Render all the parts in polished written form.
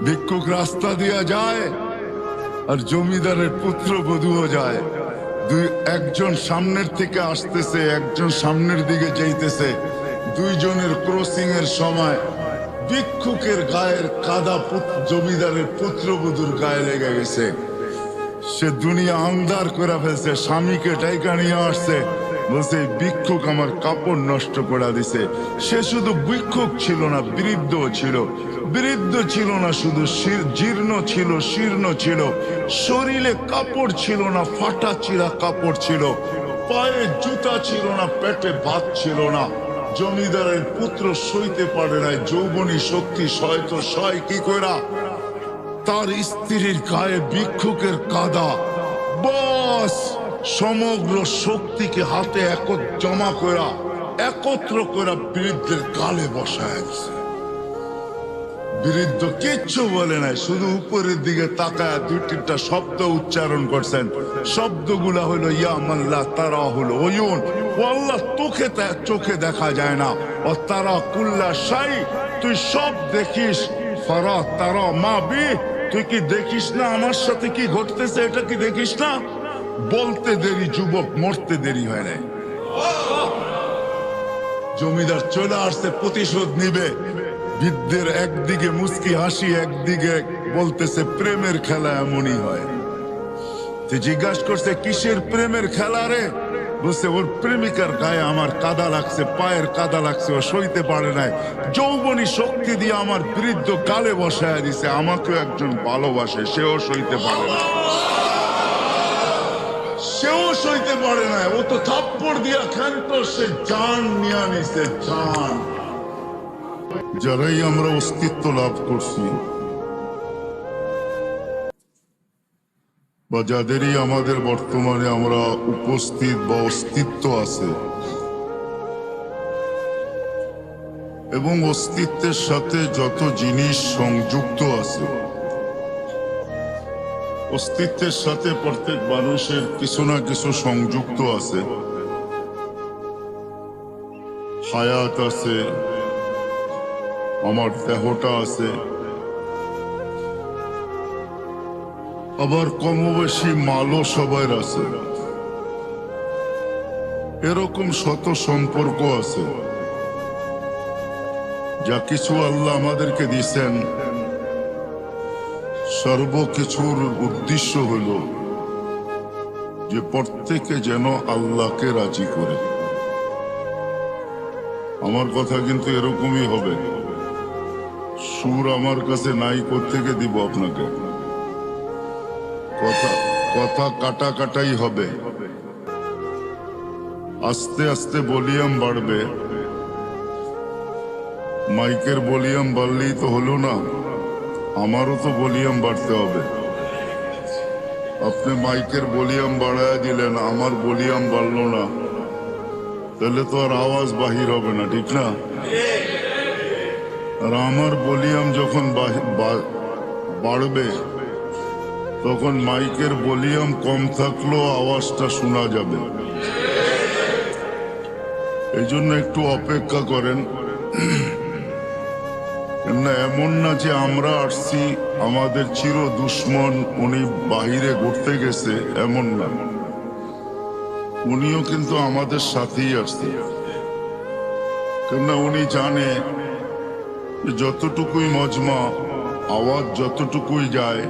ভিক্ষুক রাস্তা দিয়া যায় আর জমিদারের পুত্রবধূও যায়। একজন সামনের থেকে আসতেছে, একজন সামনের দিকে যাইতেছে। দুইজনের ক্রসিং এর সময় ভিক্ষুকের গায়ের কাদা জমিদারের পুত্রবধূর গায়ে লেগে গেছে। সে দুনিয়া আন্ধার করে ফেলছে, স্বামীকে ডাইকা নিয়ে আসছে, বলছে ভিক্ষুক আমার কাপড় নষ্ট করে দিছে। সে শুধু ভিক্ষুক ছিল না, বৃদ্ধ ছিল। বৃদ্ধ ছিল না শুধু, জীর্ণ ছিল, শীর্ণ ছিল, শরীরে কাপড় ছিল না, ফাটা চিরা কাপড় ছিল, পায়ে জুতা ছিল না, পেটে ভাত ছিল না। জমিদারের পুত্র সইতে পারে নাই, যৌবনী শক্তি সয় তো সয় কি কইরা? তার স্ত্রীর গায়ে ভিক্ষুকের কাদা, বস সমগ্র শক্তিকে হাতে জমা করা, একত্র করা বৃদ্ধের গালে বসায় দিছে। বৃদ্ধ কিচ্ছু বলে নাই, শুধু উপরের দিকে তাকায় দুই তিনটা শব্দ উচ্চারণ করছেন। শব্দগুলা হলো ইয়া মাল্লা তারা, হলো ওয়ুন, ও আল্লাহ তোকে চোখে দেখা যায় না, ও তারা কুল্লা শাই, তুই সব দেখিস, ফারা তারা মা বি, তুই কি দেখিস না আমার সাথে কি ঘটতেছে? এটা কি দেখিস না? বলতে দেরি যুবক, মরতে দেরি হয় নাই। জমিদার চলে আসছে, প্রতিশোধ নিবে। বৃদ্ধের একদিকে মুস্কি হাসি, একদিকে বলতেছে প্রেমের খেলা এমনই হয়। জিজ্ঞাসা করছে কিসের প্রেমের খেলা রে? বলছে ওর প্রেমিকার গায়ে আমার কাদা লাগছে, পায়ের কাদা লাগছে, ও সইতে পারে নাই, যৌবনী শক্তি দিয়ে আমার বৃদ্ধ গালে বসায় দিছে। আমাকেও একজন ভালোবাসে, সেও সইতে পারে না, সেও সইতে পারে না। ও তো থাপ্পড় দিয়া ক্ষান্ত, সে জান নিয়ে নিছে, জান। যারাই আমরা অস্তিত্ব লাভ করছি বা যাদেরই আমাদের বর্তমানে আমরা উপস্থিত বা অস্তিত্ব আছে, এবং অস্তিত্বের সাথে যত জিনিস সংযুক্ত আছে, অস্তিত্বের সাথে প্রত্যেক মানুষের কিছু না কিছু সংযুক্ত আছে। হায়াত আছে, আমার দেহটা আছে, আবার কম বেশি মালও সবার আছে। এরকম শত সম্পর্ক আছে। যা কিছু আল্লাহ আমাদেরকে দিয়েছেন, সর্বকিছুর উদ্দেশ্য হল যে প্রত্যেকে যেন আল্লাহকে রাজি করে। আমার কথা কিন্তু এরকমই হবে। সুর আমার কাছে নাই, কোত্থেকে দিব আপনাকে? কথা কাটা কাটাই হবে। আস্তে আস্তে ভলিউম বাড়বে। মাইকের ভলিউম বাড়লেই তো হলো না, আমারও তো ভলিউম বাড়তে হবে। আপনি মাইকের ভলিউম বাড়ায় দিলেন, আমার ভলিউম বাড়লো না, তাহলে তো আর আওয়াজ বাহির হবে না, ঠিক না? আর আমার ভলিউম যখন বাড়বে, তখন মাইকের ভলিউম কম থাকলেও আওয়াজটা শোনা যাবে। এই জন্য একটু অপেক্ষা করেন। না, এমন না যে আমরা আসছি আমাদের চির দুশ্মন, উনি বাহিরে ঘুরতে গেছে, এমন না। উনিও কিন্তু আমাদের সাথেই আসছে, কেননা উনি জানে যতটুকুই মজমা, আওয়াজ যতটুকুই যায়,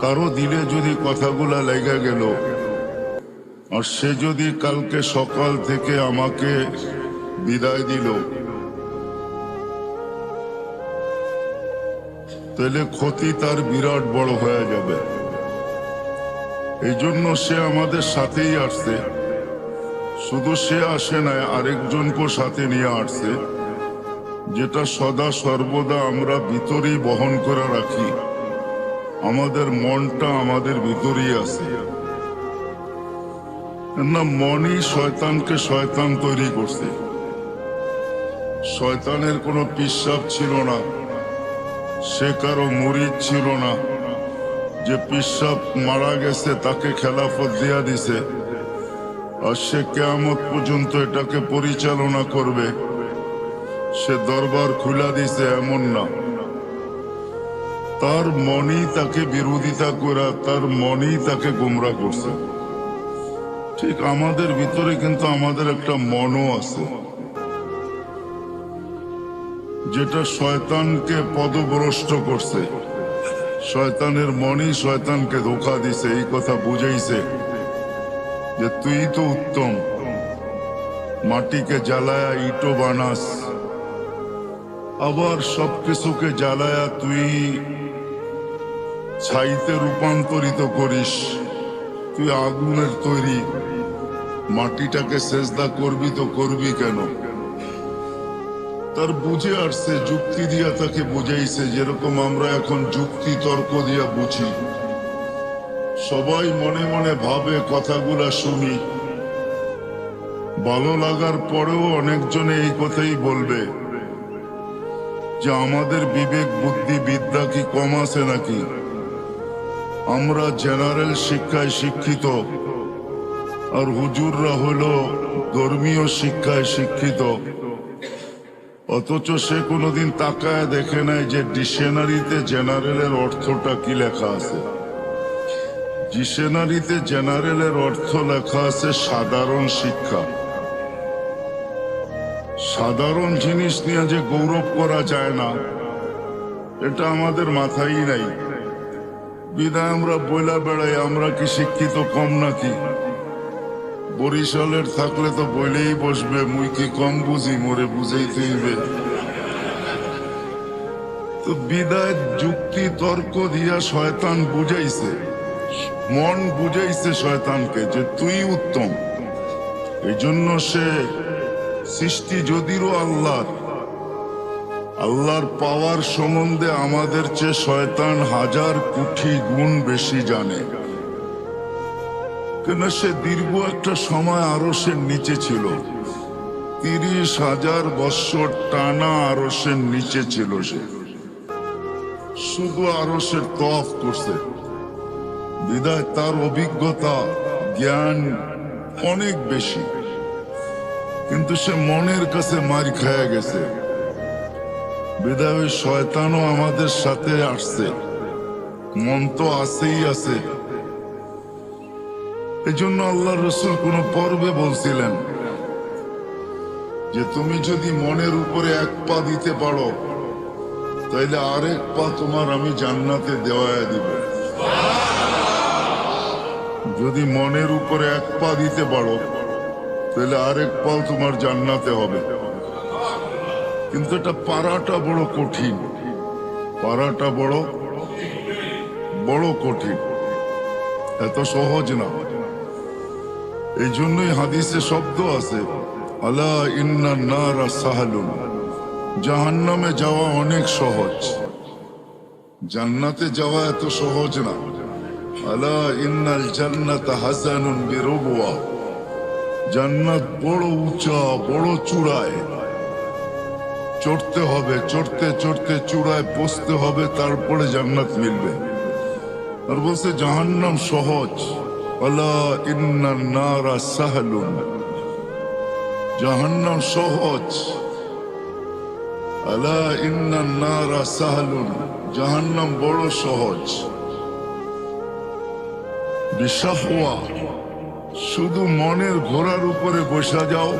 কারো দিলে যদি কথাগুলা লেগে গেল, আর সে যদি কালকে সকাল থেকে আমাকে বিদায় দিল, তাহলে ক্ষতি তার বিরাট বড় হয়ে যাবে। এই জন্য সে আমাদের সাথেই আসছে। শুধু সে আসে নাই, আরেকজনকে সাথে নিয়ে আসছে, যেটা সদা সর্বদা আমরা ভিতরেই বহন করে রাখি। আমাদের মনটা আমাদের ভিতরেই আছে না। মনই শয়তানকে শয়তান তৈরি করছে। শয়তানের কোনো পিশাব ছিল না, সে কারো মুরিদ ছিল না যে পিশাব মারা গেছে তাকে খেলাফত দিয়া দিছে আর সে কিয়ামত পর্যন্ত এটাকে পরিচালনা করবে, সে দরবার খুলা দিছে, এমন না। তার মনই তাকে বিরোধিতা করা, তার মনই তাকে গোমরা করছে। ঠিক আমাদের ভিতরে কিন্তু আমাদের একটা মনও আছে, যেটা শয়তানকে পদভ্রষ্ট করছে। শয়তানের মনই শয়তানকে ধোঁকা দিছে, এই কথা বুঝাইছে যে তুই তো উত্তম, মাটিকে জ্বালায়া ইটো বানাস, আবার সবকিছুকে জ্বালায়া তুই ছাইতে রূপান্তরিত করিস। তুই আগুনের তৈরি, মাটিটাকে সেজদা করবি তো করবি কেন? তার বুঝে আসছে, যুক্তি দিয়া তাকে বুঝাইছে, যেরকম আমরা এখন যুক্তি তর্ক দিয়া বুঝি। সবাই মনে মনে ভাবে, কথাগুলা শুনি, ভালো লাগার পরেও অনেকজনে এই কথাই বলবে যে আমাদের বিবেক বুদ্ধি বিদ্যা কি কম আছে নাকি? আমরা জেনারেল শিক্ষায় শিক্ষিত, আর হুজুররা হলো ধর্মীয় শিক্ষায় শিক্ষিত। অথচ সে কোনোদিন তাকায় দেখে নাই যে ডিকশনারিতে জেনারেলের অর্থটা কি লেখা আছে। ডিকশনারিতে জেনারেলের অর্থ লেখা আছে সাধারণ শিক্ষা। সাধারণ জিনিস নিয়ে যে গৌরব করা যায় না, এটা আমাদের মাথায় নাই। বিদায় আমরা বইলা বেড়াই আমরা কি শিক্ষিত কম নাকি? বরিশালের থাকলে তো বইলেই বসবে, মুই কি কম বুঝি, মোরে বুঝাইতে হইবে। তো বিদায় যুক্তি তর্ক দিয়া শয়তান বুঝাইছে, মন বুঝাইছে শয়তানকে যে তুই উত্তম। এই জন্য সে সৃষ্টি যদিও আল্লাহর পাওয়ার সম্বন্ধে আমাদের চেয়ে শয়তান 1000 কোটি গুণ বেশি জানে। কেন সে দীর্ঘ একটা সময় আরশের নিচে ছিল, 30,000 বৎসর টানা আরশের নিচে ছিল। সে শুধু আরশের তওয়াফ করছে, বিদায় তার অভিজ্ঞতা জ্ঞান অনেক বেশি। কিন্তু সে মনের কাছে মার খেয়ে গেছে, বিদায় ওই শয়তানও আমাদের সাথে আসছে। মন তো আছেই আছে। এজন্য আল্লাহ রসুল কোন পর্বে বলছিলেন যে তুমি যদি মনের উপরে 1 পা দিতে পারো, তাইলে আরেক পা তোমার আমি জান্নাতে দেওয়া দিব। যদি মনের উপরে 1 পা দিতে পারো, তাহলে আরেক পাও তোমার জান্নাতে হবে। কিন্তু এটা পারাটা বড় কঠিন, পারাটা বড় কঠিন, এত সহজ না। এই জন্যই হাদিসে শব্দ আছে, আলা ইন্না নারা সাহালুন, জাহান্নামে যাওয়া অনেক সহজ, জান্নাতে যাওয়া এত সহজ না। আলা ইন্নাল জান্নাতা হাসানুন বিরবওয়া, জান্নাত বড় উঁচা, বড় চূড়ায় চড়তে হবে, চড়তে চড়তে চূড়ায় পৌঁছতে হবে, তারপরে জান্নাত মিলবে। আর বলছে জাহান্নাম সহজ, আলা ইন্নান নারা সাহলুন, জাহান্নাম সহজ। আলা ইন্নান নারা সাহলুন, জাহান্নাম বড় সহজ। বিশাহওয়া, শুধু মনের ঘোড়ার উপরে বসা যাও,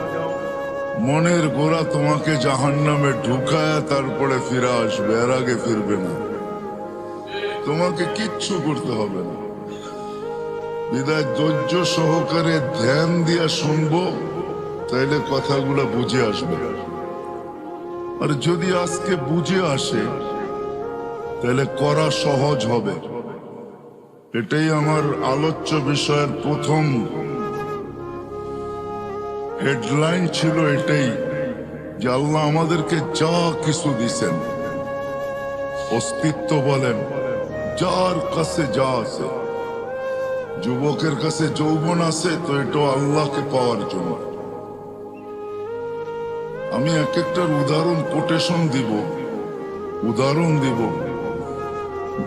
মনের ঘোড়া তোমাকে জাহান্নামে ঢুকায় তারপরে ফিরে আসবে, এর আগে ফিরবে না। তোমাকে কিচ্ছু করতে হবে না। বিদায় ধৈর্য সহকারে ধ্যান দিয়া শুনবো, তাইলে কথাগুলো বুঝে আসবে। আর যদি আজকে বুঝে আসে, তাহলে করা সহজ হবে। এটাই আমার আলোচ্য বিষয়ের প্রথম হেডলাইন ছিল, এটাই যে আল্লাহ আমাদেরকে যা কিছু দিছেন, অস্তিত্ব বলেন, যার কাছে যা আছে, যুবকের কাছে যৌবন আছে, তো এটা আল্লাহকে পাওয়ার জন্য। আমি এক একটার উদাহরণ কোটেশন দিব, উদাহরণ দিব।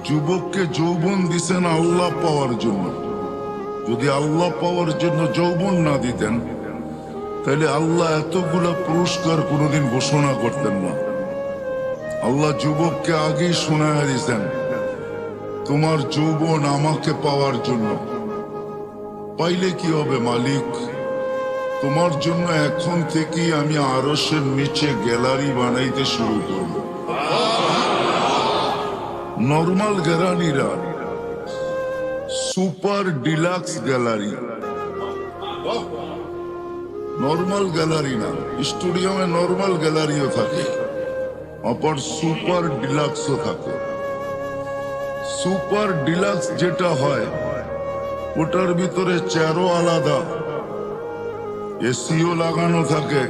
যুবককে যৌবন দিছেন আল্লাহ পাওয়ার জন্য। যদি আল্লাহ পাওয়ার জন্য যৌবন না দিতেন, তাহলে আল্লাহ এতগুলা পুরস্কার কোনোদিন ঘোষণা করতেন না। আল্লাহ যুবককে আগেই শোনায় দিয়েছেন, তোমার যৌবন আমাকে পাওয়ার জন্য। পাইলে কি হবে মালিক? তোমার জন্য এখন থেকেই আমি আরশের নিচে গ্যালারি বানাইতে শুরু করব। নর্মাল গ্যালারিরা super deluxe gallery, normal gallery না, স্টুডিয়ামে নর্মাল গ্যালারিও থাকে, আবার সুপার ডিলাক্সও থাকে। সুপার ডিলাক্স যেটা হয় ওটার ভিতরে চেয়ারও আলাদা, এসিও লাগানো থাকে,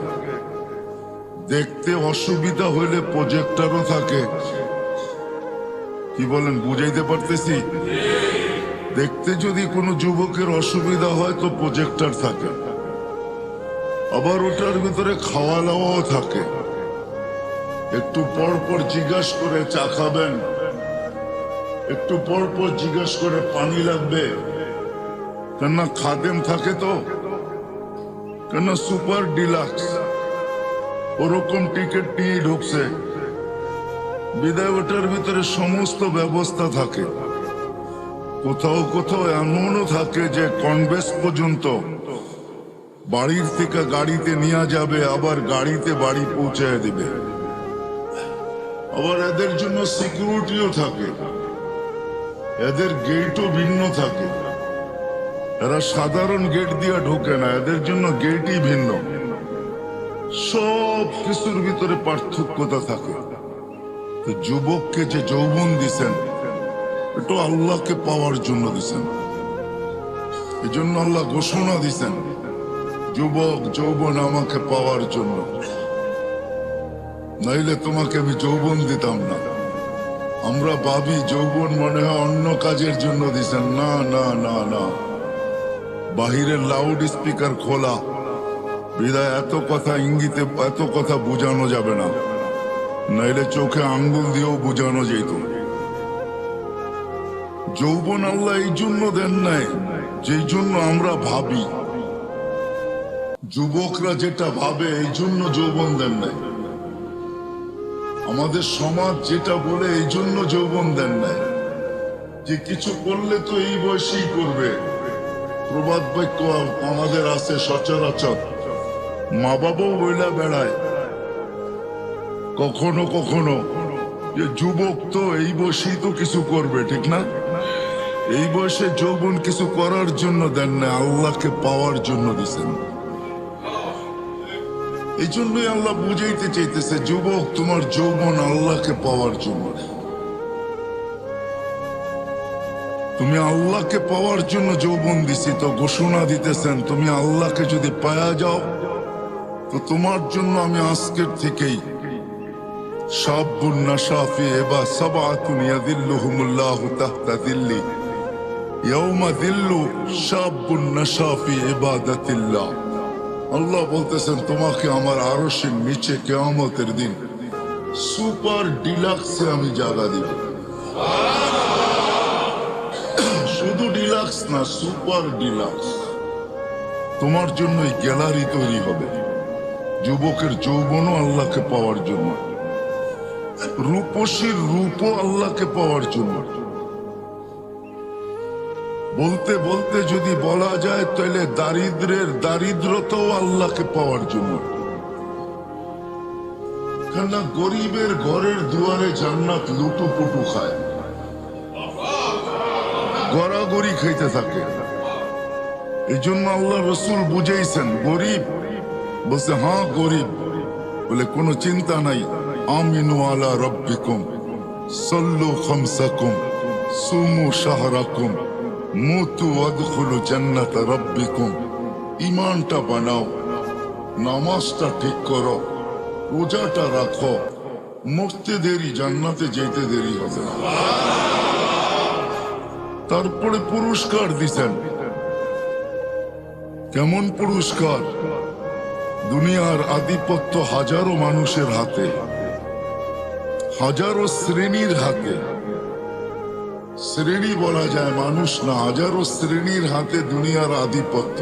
দেখতে অসুবিধা হইলে প্রজেক্টরও থাকে। কি বলেন, বুঝাইতে পারতেছি? দেখতে যদি কোনো যুবকের অসুবিধা হয় তো প্রজেক্টর থাকে, আবার ওটার ভিতরে খাওয়া দাওয়াও থাকে। একটু পর পর জিজ্ঞাসা করে চা খাবেন, একটু পর পর জিজ্ঞাসা করে পানি লাগবে, কেননা খাদেম থাকে তো, কেননা সুপার ডিলাক্স ওরকম টিকিট নিয়ে ঢুকছে বিদায় ওটার ভিতরে সমস্ত ব্যবস্থা থাকে। কোথাও কোথাও এমনও থাকে যে কনভেস পর্যন্ত বাড়ির থেকে গাড়িতে নিয়ে যাবে, আবার গাড়িতে বাড়ি পৌঁছায় দিবে। আবার এদের জন্য সিকিউরিটিও থাকে, এদের গেটও ভিন্ন থাকে। এরা সাধারণ গেট দিয়ে ঢোকে না, এদের জন্য গেটই ভিন্ন। সব কিছুর ভিতরে পার্থক্যতা থাকে। তো যুবককে যে যৌবন দিছেন এটা আল্লাহকে পাওয়ার জন্য দিছেন। এই জন্য আল্লাহ ঘোষণা দিছেন, যুবক যৌবন আমাকে পাওয়ার জন্য, নাইলে তোমাকে আমি যৌবন দিতাম না। আমরা ভাবি যৌবন মনে হয় অন্য কাজের জন্য দিছেন। না না না না, বাহিরের লাউড স্পিকার খোলা বিদায় এত কথা ইঙ্গিতে এত কথা বুঝানো যাবে না, নাইলে চোখে আঙ্গুল দিয়েও বুঝানো যেত। যৌবন আল্লাহ এই জন্য দেন নাই যেই জন্য আমরা ভাবি। যুবকরা যেটা ভাবে এই জন্য যৌবন দেন নাই। আমাদের সমাজ যেটা বলে এই জন্য যৌবন দেন নাই, যে কিছু করলে তো এই বয়সেই করবে। প্রবাদ বাক্য আমাদের আছে সচরাচর, মা বাবাও বইলা বেড়ায় কখনো কখনো যে যুবক তো এই বয়সেই তো কিছু করবে, ঠিক না? এই বয়সে যৌবন কিছু করার জন্য দেন না, আল্লাহকে পাওয়ার জন্য দিছেন। এই জন্যই আল্লাহ বুঝাইতে চাইতেছে, যুবক তোমার যৌবন আল্লাহকে পাওয়ার জন্য। তুমি আল্লাহকে পাওয়ার জন্য যৌবন দিছি, তো ঘোষণা দিতেছেন তুমি আল্লাহকে যদি পায়া যাও তো তোমার জন্য আমি আজকের থেকেই শাবুন নাশা ফি ইবা সাবআতুন ইয়াযিল্লুহুমুল্লাহু তাহতা যিল্লি ইয়াওমা যিল্লু শাবুন নাশা ফি ইবাদাতিল্লাহ। আল্লাহ বলতেছেন তোমাকে আমার আরশের নিচে কিয়ামতের দিন সুপার ডিলাক্সে আমি জায়গা দিব। শুধু ডিলাক্স না, সুপার ডিলাক্স। তোমার জন্য এই গ্যালারি তৈরি হবে, যুবকের যৌবনও আল্লাহকে পাওয়ার জন্য, রূপসীর রূপও আল্লাহকে পাওয়ার জন্য। বলতে বলতে যদি বলা যায় তাহলে দারিদ্রের দারিদ্রতাও আল্লাহকে পাওয়ার জন্য। কেননা গরিবের ঘরের দুয়ারে জান্নাত লুটুপুটু খায়, গড়াগড়ি খাইতে থাকে। এই জন্য আল্লাহ রসুল বুঝাইছেন গরিব, বলছে হ্যাঁ গরিব, বলে কোনো চিন্তা নাই, আমিনু আলা রব্বিকুম সল্লু খামসাকুম সুমু শাহরাকুম মুতু ওয়াদখুলু জান্নাত রব্বিকুম। ঈমানটা বানাও, নামাজটা ঠিক করো, রোজাটা রাখো, মরতে দেরি, জান্নাতে যেতে দেরি হবে না। তারপরে পুরস্কার দিছেন। কেমন পুরস্কার? দুনিয়ার আধিপত্য হাজারো মানুষের হাতে, হাজারো শ্রেণীর হাতে। শ্রেণী বলা যায়, মানুষ না, হাজারো শ্রেণীর হাতে দুনিয়ার আধিপত্য।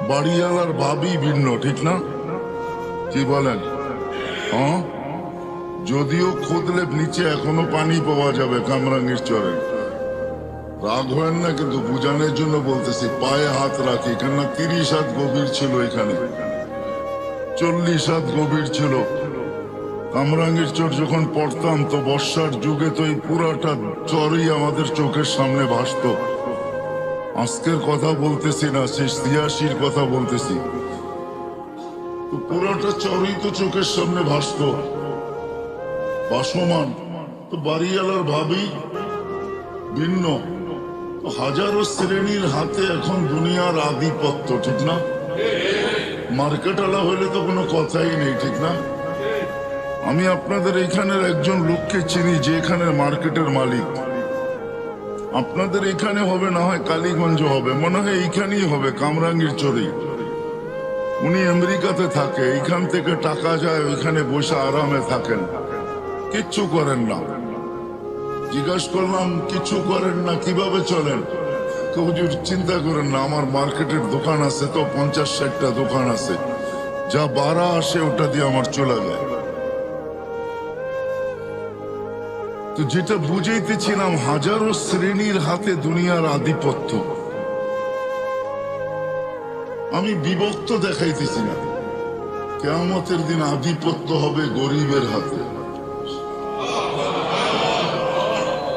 বাড়িওয়ালার ভাবই ভিন্ন, ঠিক না? কি বলেন? হ্যাঁ, যদিও খুদলে নিচে এখনো পানি পাওয়া যাবে কামরাঙ্গীর চরে। রাগ হয় না, কিন্তু বুঝানোর জন্য বলতেছি, পায়ে হাত রাখি, কেননা 30 হাত গভীর ছিল, এখানে 40 হাত গভীর ছিল। কামরাঙ্গীর চর যখন পড়তাম তো বর্ষার যুগে তো এই পুরাটা চরই আমাদের চোখের সামনে ভাসত। আজকের কথা বলতেছি না, সেই 86-র কথা বলতেছি। তো পুরাটা চরই তো চোখের সামনে ভাসত, ভাসমান। তো বাড়িওয়ালার ভাবি ভিন্ন, তো হাজারো শ্রেণীর হাতে এখন দুনিয়ার আধিপত্য, ঠিক না? মার্কেটওয়ালা হইলে তো কোনো কথাই নেই, ঠিক না? আমি আপনাদের এখানের একজন লোককে চিনি যে এখানের মার্কেটের মালিক। আপনাদের এখানে হবে না হয় কালীগঞ্জ হবে, মনে হয় এইখানেই হবে, কামরাঙ্গীর চরে। উনি আমেরিকাতে থাকে, এইখান থেকে টাকা যায়, ওইখানে বসে আরামে থাকেন, কিচ্ছু করেন না। জিজ্ঞাসা করলাম কিছু করেন না, কিভাবে চলেন? হুজুর চিন্তা করেন না, আমার মার্কেটের দোকান আছে তো 50-60টা দোকান আছে, যা বাড়া আসে ওটা দিয়ে আমার চলে যায়। তো যেটা বুঝাইতেছিলাম, হাজারো শ্রেণীর হাতে দুনিয়ার আধিপত্য। আমি বিভক্ত দেখাইতেছি না, কিয়ামতের দিন আধিপত্য হবে গরিবের হাতে।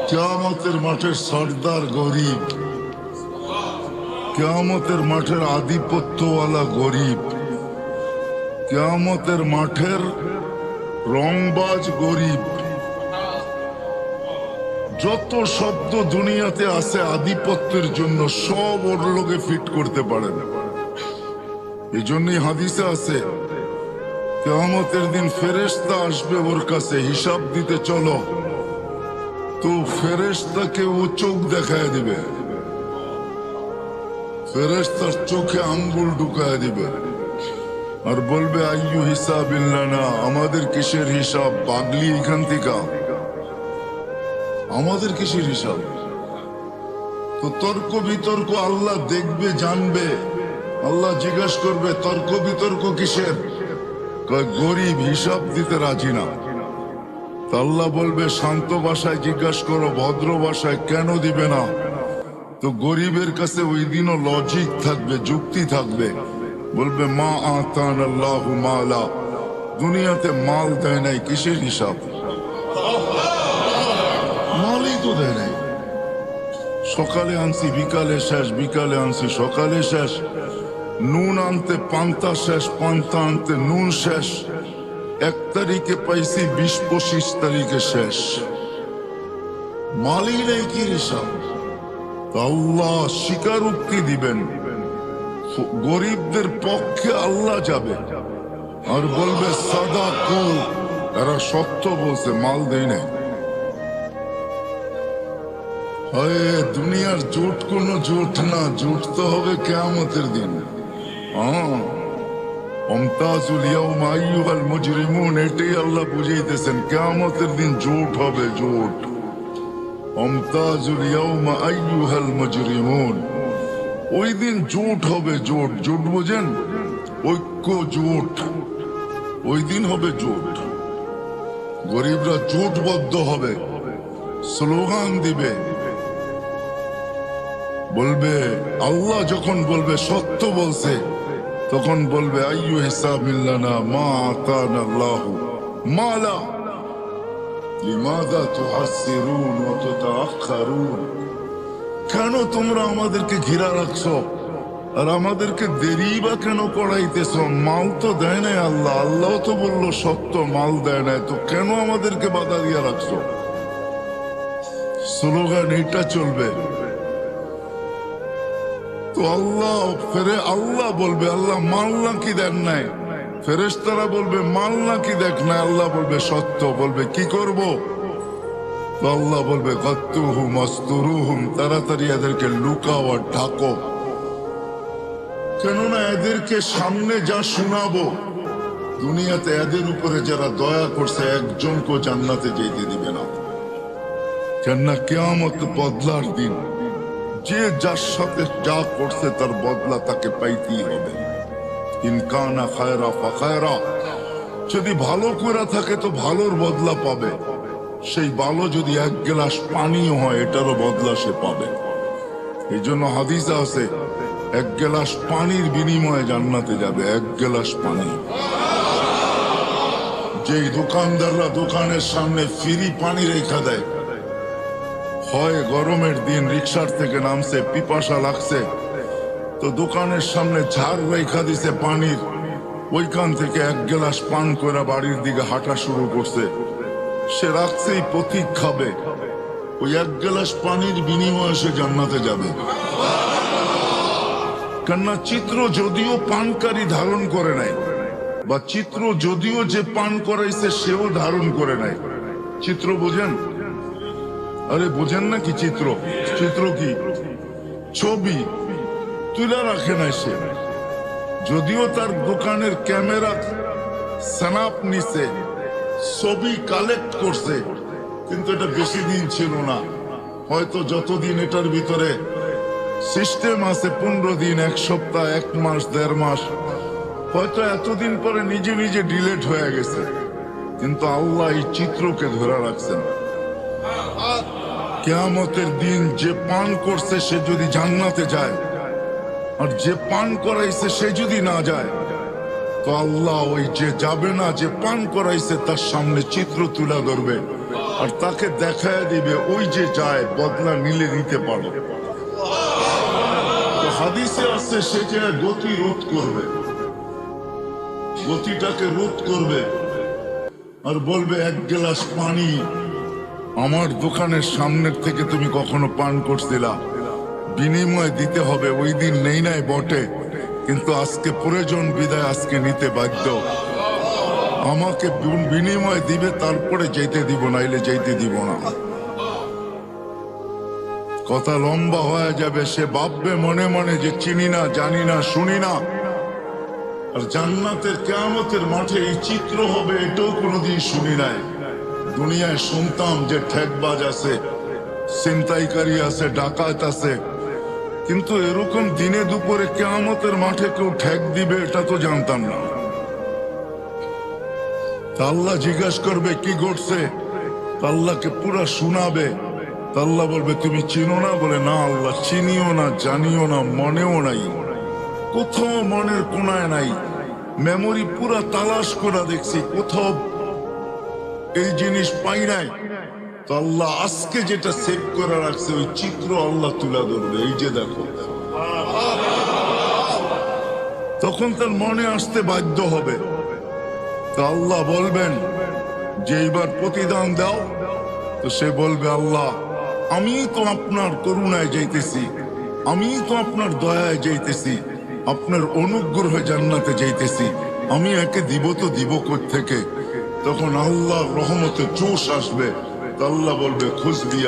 কিয়ামতের মাঠের সর্দার গরিব, কিয়ামতের মাঠের আধিপত্যওয়ালা গরিব, কিয়ামতের মাঠের রংবাজ গরিব। যত শব্দ দুনিয়াতে আছে আধিপত্যের জন্য, সব ওর লোকে ফিট করতে পারে না। এই জন্যই হাদিসে আছে, কিয়ামতের দিন ফেরেশতা আসবে ওর কাছে হিসাব দিতে, চলো। তো ফেরেশতাকে ও চোখ দেখায় দিবে, ফেরেশতার চোখে আঙ্গুল ঢুকায় দিবে আর বলবে, আইয়ু হিসাবিল্লানা, আমাদের কিসের হিসাব? পাগলি এখান থেকে, আমাদের কিসের হিসাব? তো তর্ক বিতর্ক আল্লাহ দেখবে, জানবে। আল্লাহ জিজ্ঞাসা করবে, তর্ক বিতর্ক কিসের? গরিব হিসাব দিতে রাজি না। তা আল্লাহ বলবে, শান্ত ভাষায় জিজ্ঞাসা করো, ভদ্র ভাষায়, কেন দিবে না? তো গরিবের কাছে ওই দিনও লজিক থাকবে, যুক্তি থাকবে। বলবে, মা আতান আল্লাহু মালা, দুনিয়াতে মাল দেয় নাই, কিসের হিসাব? মালই তো দেয় নাই। সকালে আনছি বিকালে শেষ, বিকালে আনছি সকালে শেষ। নুন আনতে পান্তা শেষ, পান্তা আনতে নুন শেষ। 1 তারিখে পাইছি, 20-25 তারিখে শেষ। মালই নেই, কি হিসাব? আল্লাহ স্বীকারোক্তি দিবেন, গরিবদের পক্ষে আল্লাহ যাবে আর বলবে, সাদাকু, এরা সত্য বলছে, মাল দেয় নাই। দুনিয়ার জোট কোন জোট না, জোট তো হবে কিয়ামতের দিন। অমতাজুল ইয়াউমা আইয়ুহাল মুজরিমুন, এটাই আল্লাহ বুঝাইতেছেন, কিয়ামতের দিন জোট হবে, জোট। অমতাজুল ইয়াউমা আইয়ুহাল মুজরিমুন, ওই দিন জোট হবে, জোট। জোট বোঝেন? ঐক্য, জোট। ওই দিন হবে জোট, গরিবরা জোটবদ্ধ হবে, স্লোগান দিবে, বলবে, আল্লাহ যখন বলবে সত্য বলছে, তখন বলবে, আইয়ু হিসাবিল্লানা মা আতানা আল্লাহু মালা লিমাযা তুহাসসিরুন ওয়া তুতাআখারুন। কেন তোমরা আমাদেরকে ঘিরা রাখছো আর আমাদেরকে দেরি বা কেন করাইতেছ? মাল তো দেয় নাই আল্লাহ, আল্লাহ তো বললো সত্য, মাল দেয় নাই, তো কেন আমাদেরকে বাধা দিয়া রাখছো? স্লোগান এটা চলবে। তো আল্লাহ বলবে, আল্লাহ মাল নাকি দেন নাই? ফেরেশতারা বলবে, মাল নাকি দেখ নাই? আল্লাহ বলবে, সত্য। বলবে, কি করব? তো আল্লাহ বলবে, গাত্তুহুম আস্তুরুহুম, তাড়াতাড়ি এদেরকে লুকাও আর ঢাকো। কেননা এদেরকে সামনে যা শোনাবো, দুনিয়াতে এদের উপরে যারা দয়া করছে একজনকে জান্নাতে যেতে দিবে না। কেননা কিয়ামত বদলার দিন, যে যার সাথে যা করছে তার বদলা তাকে পাইতেই হবে। ইনকানা খায়রা ফাখায়রা, যদি ভালো করে থাকে তো ভালোর বদলা পাবে, সেই ভালো যদি এক গ্লাস পানিও হয় এটারও বদলা সে পাবে। এই জন্য হাদিসে আছে এক গ্লাস পানির বিনিময়ে জান্নাতে যাবে, এক গ্লাস পানি। যেই দোকানদাররা দোকানের সামনে ফ্রি পানি রেখা দেয়, হয় গরমের দিন রিক্সার থেকে নামছে, পিপাসা লাগছে, তো দোকানের সামনে ঝাড় রেখা দিছে পানির, ওইখান থেকে এক গ্লাস পান করে বাড়ির দিকে হাঁটা শুরু করছে। সে রাখছেই পথিক খাবে, ওই এক গ্লাস পানির বিনিময়ে সে জান্নাতে যাবে। কেননা চিত্র যদিও পানকারী ধারণ করে নাই, বা চিত্র যদিও যে পান করাইছে সেও ধারণ করে নাই। চিত্র বোঝেন? আরে বোঝেন না কি চিত্র? চিত্র কি? ছবি তুলে রাখে নাই সে, যদিও তার দোকানের ক্যামেরা স্ন্যাপ নিছে, ছবি কালেক্ট করছে, কিন্তু এটা বেশি দিন ছিল না। হয়তো যতদিন এটার ভিতরে সিস্টেম আছে, 15 দিন, 1 সপ্তাহ, 1 মাস, 1.5 মাস, হয়তো এতদিন পরে নিজে নিজে ডিলেট হয়ে গেছে, কিন্তু আল্লাহ এই চিত্রকে ধরে রাখছেন। কিয়ামতের দিন যে পান করছে সে যদি জান্নাতে যায়, আর যে পান করাইছে সে যদি না যায়, তো আল্লাহ ওই যে যাবে না, যে পান করাইছে তার সামনে চিত্র তুলে ধরবে, আর তাকে দেখায় দিবে ওই যে যায় বদলা নিলে নিতে পারো। তো হাদিসে আছে সে যে গতি রোধ করবে, গতিটাকে রোধ করবে, আর বলবে এক গ্লাস পানি আমার দোকানের সামনের থেকে তুমি কখনো পান করছিলা, বিনিময় দিতে হবে। ওই দিন নেই নাই বটে, কিন্তু আজকে প্রয়োজন বিদায় আজকে নিতে বাধ্য। আমাকে বিনিময় দিবে, তারপরে যেতে দিব, নাইলে যেতে দিব না। কথা লম্বা হয়ে যাবে। সে ভাববে মনে মনে যে চিনি না, জানি না, শুনি না। আর জান্নাতের কিয়ামতের মাঠে এই চিত্র হবে এটাও কোনোদিন শুনি নাই। দুনিয়ায় শুনতাম যে ঠেকবাজ আছে, ছিনতাইকারী আছে, ডাকাত আছে, কিন্তু এরকম দিনে দুপুরে কিয়ামতের মাঠে কেউ ঠেক দিবে এটা তো জানতাম না। আল্লাহ জিজ্ঞাসা করবে কি ঘটছে, আল্লাহকে পুরা শোনাবে। আল্লাহ বলবে তুমি চিনো না? বলে না আল্লাহ, চিনিও না, জানিও না, মনেও নাই, কোথাও মনের কোনায় নাই। মেমোরি পুরা তালাশ করে দেখছি, কোথাও এই জিনিস পাই নাই। তো আল্লাহ আজকে যেটা সেভ করে রাখছে ওই চিত্র আল্লাহ তুলে ধরবে, এই যে দেখো। তখন তার মনে আসতে বাধ্য হবে। তো আল্লাহ বলবেন যে এইবার প্রতিদান দাও। তো সে বলবে আল্লাহ আমি তো আপনার করুণায় যাইতেছি, আমি তো আপনার দয়ায় যাইতেছি, আপনার অনুগ্রহে জান্নাতে যাইতেছি, আমি একে দিব তো দিব কোত্থেকে? তখন আল্লাহর রহমতে জোশ আসবে। আল্লাহ বলবে খুশবি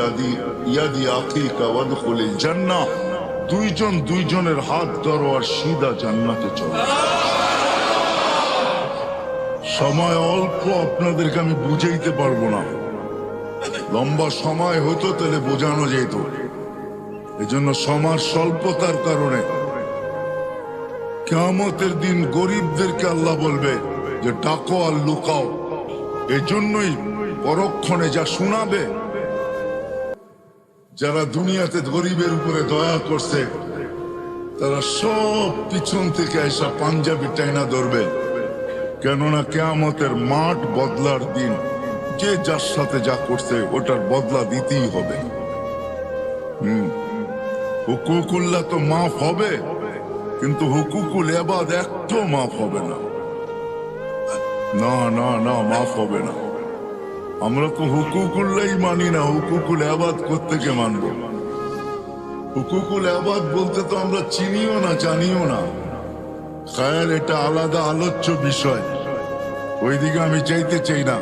ইয়াদি আখিকা ওয়াদখুলিল জান্নাহ, দুইজন দুইজনের হাত ধরো আর সিধা জান্নাতে চলো। সময় অল্প, আপনাদেরকে আমি বুঝাইতে পারবো না। লম্বা সময় হতো তাহলে বোঝানো যেত, এই জন্য সময় স্বল্পতার কারণে কিয়ামতের দিন গরিবদেরকে আল্লাহ বলবে যে ডাকো আর লুকাও। এজন্যই পরক্ষণে যা শোনাবে, যারা দুনিয়াতে গরিবের উপরে দয়া করছে তারা সব পিছন থেকে এসা পাঞ্জাবি টাইনা ধরবে। কেননা কিয়ামতের মাঠ বদলার দিন, যে যার সাথে যা করছে ওটার বদলা দিতেই হবে। হুকুকুল্লাহ তো মাফ হবে, কিন্তু হুকুকুল ইবাদ একটাও মাফ হবে না। না না না, মাফ হবে না। আমরা তো হুকুকুল্লাই মানি না, হুকুকুল ইবাদ কোত্থেকে মানব? হুকুকুল ইবাদ বলতে তো আমরা চিনিও না, জানিও না। খায়াল এটা আলাদা আলোচ্য বিষয়, ওইদিকে আমি চাইতে চাই না।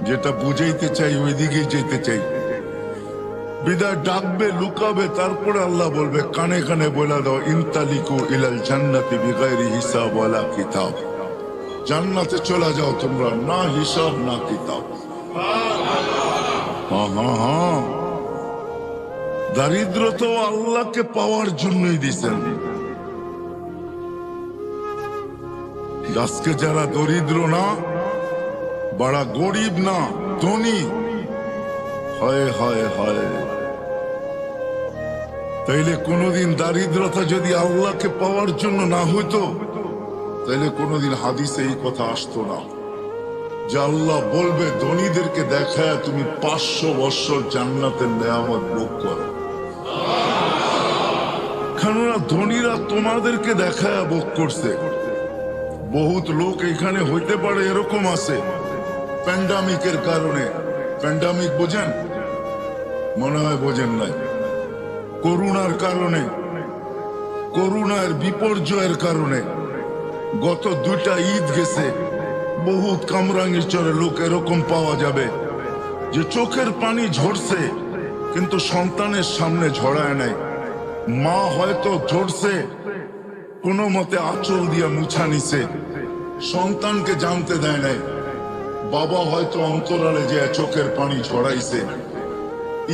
যেটা বুঝাইতে চাই ওইদিকেই যেতে চাই। বিদায় ডাকবে, লুকাবে, তারপরে আল্লাহ বলবে কানে কানে বলে দাও ইনতালিকু ইলাল জান্নাতি বিগাইরি হিসাব ওয়ালা কিতাব, জান্নাতে চলে যাও তোমরা, না হিসাব না কিতাব। দারিদ্র তো আল্লাহকে পাওয়ার জন্যই দিছেন। আজকে যারা দরিদ্র না, বড়া গরিব না ধনী। হায় হায় হায়, তাইলে কোনোদিন দারিদ্রতা যদি আল্লাহকে পাওয়ার জন্য না হইতো, তাইলে কোনোদিন হাদিসে এই কথা আসতো না যে আল্লাহ বলবে ধনীদেরকে দেখায় তুমি 500 বছর জান্নাতের নেয়ামত ভোগ করো। কেননা ধনীরা তোমাদেরকে দেখায় ভোগ করছে। বহুত লোক এখানে হইতে পারে এরকম আছে প্যান্ডামিকের কারণে। প্যান্ডামিক বোঝেন? মনে হয় বোঝেন নাই। করোনার কারণে, করোনার বিপর্যয়ের কারণে গত 2টা ঈদ গেছে, বহুত কামরাঙ্গীরচরে লোক এরকম পাওয়া যাবে যে চোখের পানি ঝরছে কিন্তু সন্তানের সামনে ঝরায় নাই। মা হয়তো ঝরছে, কোনো মতে আঁচল দিয়া মুছা নিছে, সন্তানকে জানতে দেয় নাই। বাবা হয়তো অন্তরালে যে চোখের পানি ঝরাইছে।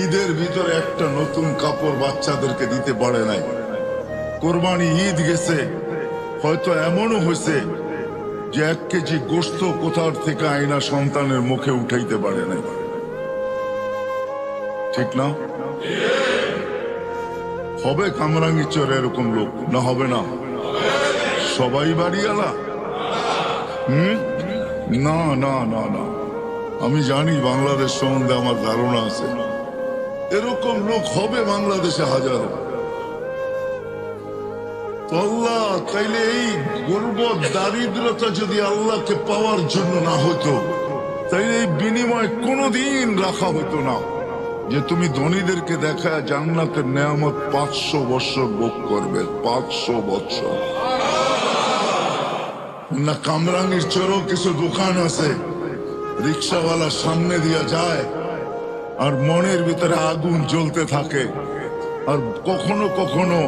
ঈদের ভিতরে একটা নতুন কাপড় বাচ্চাদেরকে দিতে পারে নাই। কোরবানি ঈদ গেছে, হয়তো এমনও হয়েছে যে 1 কেজি গোশত কোথার থেকে আয়না সন্তানের মুখে উঠাইতে পারে নাই। ঠিক না? হবে কামরাঙ্গীরচরে এরকম লোক? না হবে না? সবাই বাড়িওয়ালা? না না না না, আমি জানি বাংলাদেশ সম্বন্ধে আমার ধারণা আছে। এরকম লোক হবে বাংলাদেশে হাজারো। আল্লাহ তাইলে এই গর্বত দারিদ্রতা যদি আল্লাহকে পাওয়ার জন্য না হতো, তাইলে এই বিনিময় কোনোদিন রাখা হতো না যে তুমি ধনীদেরকে দেখায় জান্নাতের নেয়ামত 500 বছর ভোগ করবে। 500 বছর না। কামরাঙ্গীরচরেও কিছু দোকান আছে, রিক্সাওয়ালা সামনে দিয়া যায় আর মনের ভিতরে আগুন জ্বলতে থাকে, আর কখনো কখনো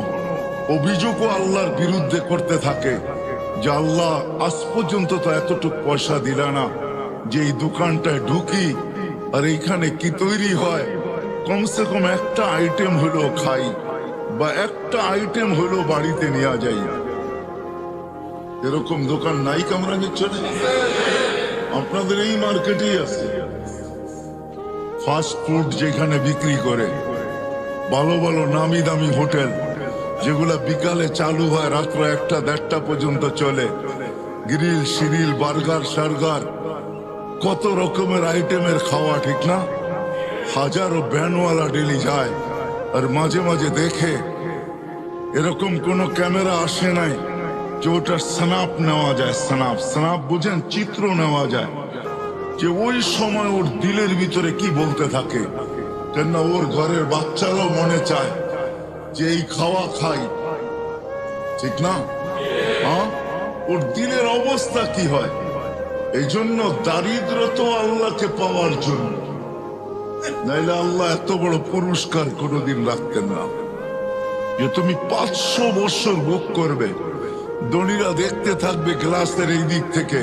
অভিযোগও আল্লাহর বিরুদ্ধে করতে থাকে যে আল্লাহ আজ পর্যন্ত তো এতটুক পয়সা দিলা না যে এই দোকানটায় ঢুকি আর এইখানে কি তৈরি হয়, কমসে কম একটা আইটেম হলো খাই বা একটা আইটেম হলো বাড়িতে নিয়ে যাই। এরকম দোকান নাই কামরাঙ্গীরচরে? আপনাদের এই মার্কেটেই আছে। ফাস্ট ফুড যেখানে বিক্রি করে, ভালো ভালো নামি দামি হোটেল যেগুলা বিকালে চালু হয়, রাত্র 1টা-1:30টা পর্যন্ত চলে। গ্রিল সিরিল বার্গার সার্গার কত রকমের আইটেমের খাওয়া, ঠিক না? হাজারো ব্যানওয়ালা ডেলি যায় আর মাঝে মাঝে দেখে এরকম কোনো ক্যামেরা আসে নাই যে ওটার স্ন্যাপ নেওয়া যায়। স্ন্যাপ বুঝেন? চিত্র নেওয়া যায় যে ওই সময় ওর দিলের ভিতরে কি বলতে থাকে, কেননা ওর ঘরের বাচ্চারাও মনে চায় যে এই খাওয়া খাই, ঠিক না? হ্যাঁ, ওর দিলের অবস্থা কি হয়। এই জন্য দারিদ্র তো আল্লাহকে পাওয়ার জন্য, নাইলে আল্লাহ এত বড় পুরস্কার কোনোদিন রাখতেন না যে তুমি 500 বছর ভোগ করবে। ধনীরা দেখতে থাকবে গ্লাসের এই দিক থেকে,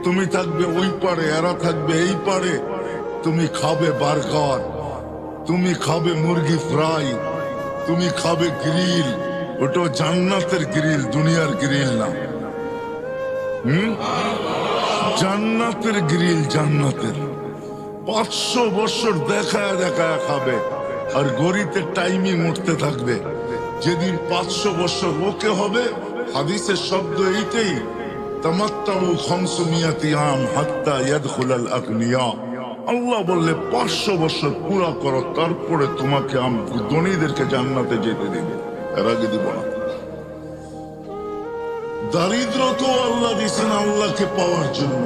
তুমি থাকবে ওই পারে, এরা থাকবে এই পারে। তুমি খাবে বার্গার, তুমি খাবে মুরগি ফ্রাই, তুমি খাবে গ্রিল। ওটা জান্নাতের গ্রিল, দুনিয়ার গ্রিল না। জান্নাতের গ্রিল, জান্নাতের। 500 বছর দেখায় দেখায় খাবে আর গড়িতে টাইমিং উঠতে থাকবে। যেদিন 500 বছর ওকে হবে, হাদিসের শব্দ এইটাই, তামাত্তাউ 500 আম হাত্তা ইয়াদখুলাল আগনিয়া। আল্লাহ বললে 500 বছর পুরা করো, তারপরে তোমাকে ধনীদেরকে জান্নাতে যেতে দেবে, এর আগে দিব না। দারিদ্র তো আল্লাহ দিছেন আল্লাহকে পাওয়ার জন্য,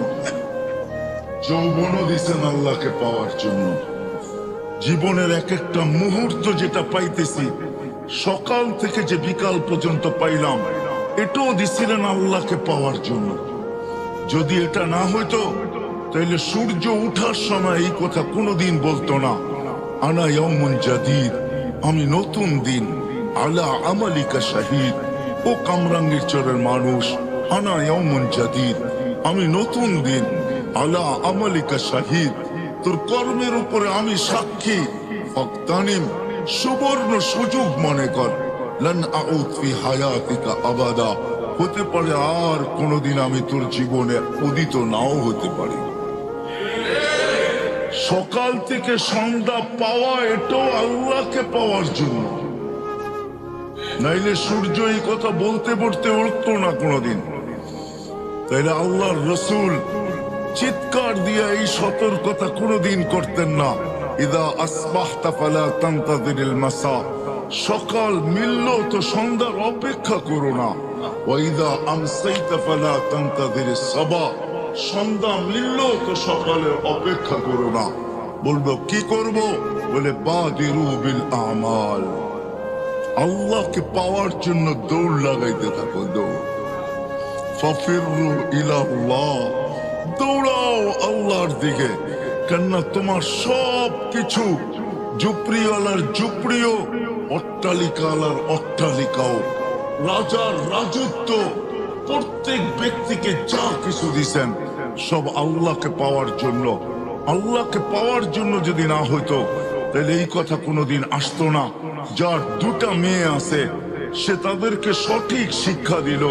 যৌবনও দিছেন আল্লাহকে পাওয়ার জন্য। জীবনের এক একটা মুহূর্ত যেটা পাইতেছি, সকাল থেকে যে বিকাল পর্যন্ত পাইলাম, এটাও দিছিলেন আল্লাহকে পাওয়ার জন্য। যদি এটা না হইতো তাইলে সূর্য উঠার সময় এই কথা কোনোদিন বলতো না, আনা ইয়াউমুন জাদীদ, আমি নতুন দিন, আলা আমালিকা শাহীদ। ও কামরাঙ্গীরচরের মানুষ, আনা ইয়াউমুন জাদীদ, আমি নতুন দিন, আলা আমালিকা শাহীদ, তোর কর্মের উপরে আমি সাক্ষী। ফাগতানিম, সুবর্ণ সুযোগ মনে কর। লান আউদ ফি হায়াতিকা আবাদা, হতে পারে আর কোনোদিন আমি তোর জীবনে উদিত নাও হতে পারি। সকাল থেকে সন্ধ্যা পাওয়া এটাও আল্লাহকে পাওয়ার জন্য, নাইলে সূর্য এই কথা বলতে বলতে উঠতো না কোনোদিন। তাইলে আল্লাহর রসুল চিৎকার দিয়ে এই সতর্কতা কোনোদিন করতেন না, ইদা আসবাহতা ফালা তানতাযিরিল মাসা, সকাল মিলল তো সন্ধ্যার অপেক্ষা করো না, ওয়া ইদা আমসাইতা ফালা তানতাযিরিস সাবা, সন্ধ্যা মিলল তো সকালের অপেক্ষা করো না। বলবো কি করব? বলে বাদিরু বিল আমাল, আল্লাহকে পাওয়ার জন্য দৌড় লাগাইতে থাকো, দৌড়। ফাফিরু ইলাল্লাহ, দৌড়াও আল্লাহর দিকে, কেননা তোমার সব কিছু, ঝুপড়িওয়ালার ঝুপড়িও, অট্টালিকাওয়ালার অট্টালিকাও, রাজার রাজত্ব, প্রত্যেক ব্যক্তিকে যা কিছু দিছেন সব আল্লাহকে পাওয়ার জন্য। আল্লাহকে পাওয়ার জন্য যদি না হইতো তাহলে এই কথা কোনোদিন আসতো না। যার দুটা মেয়ে আছে সে তাদেরকে সঠিক শিক্ষা দিল,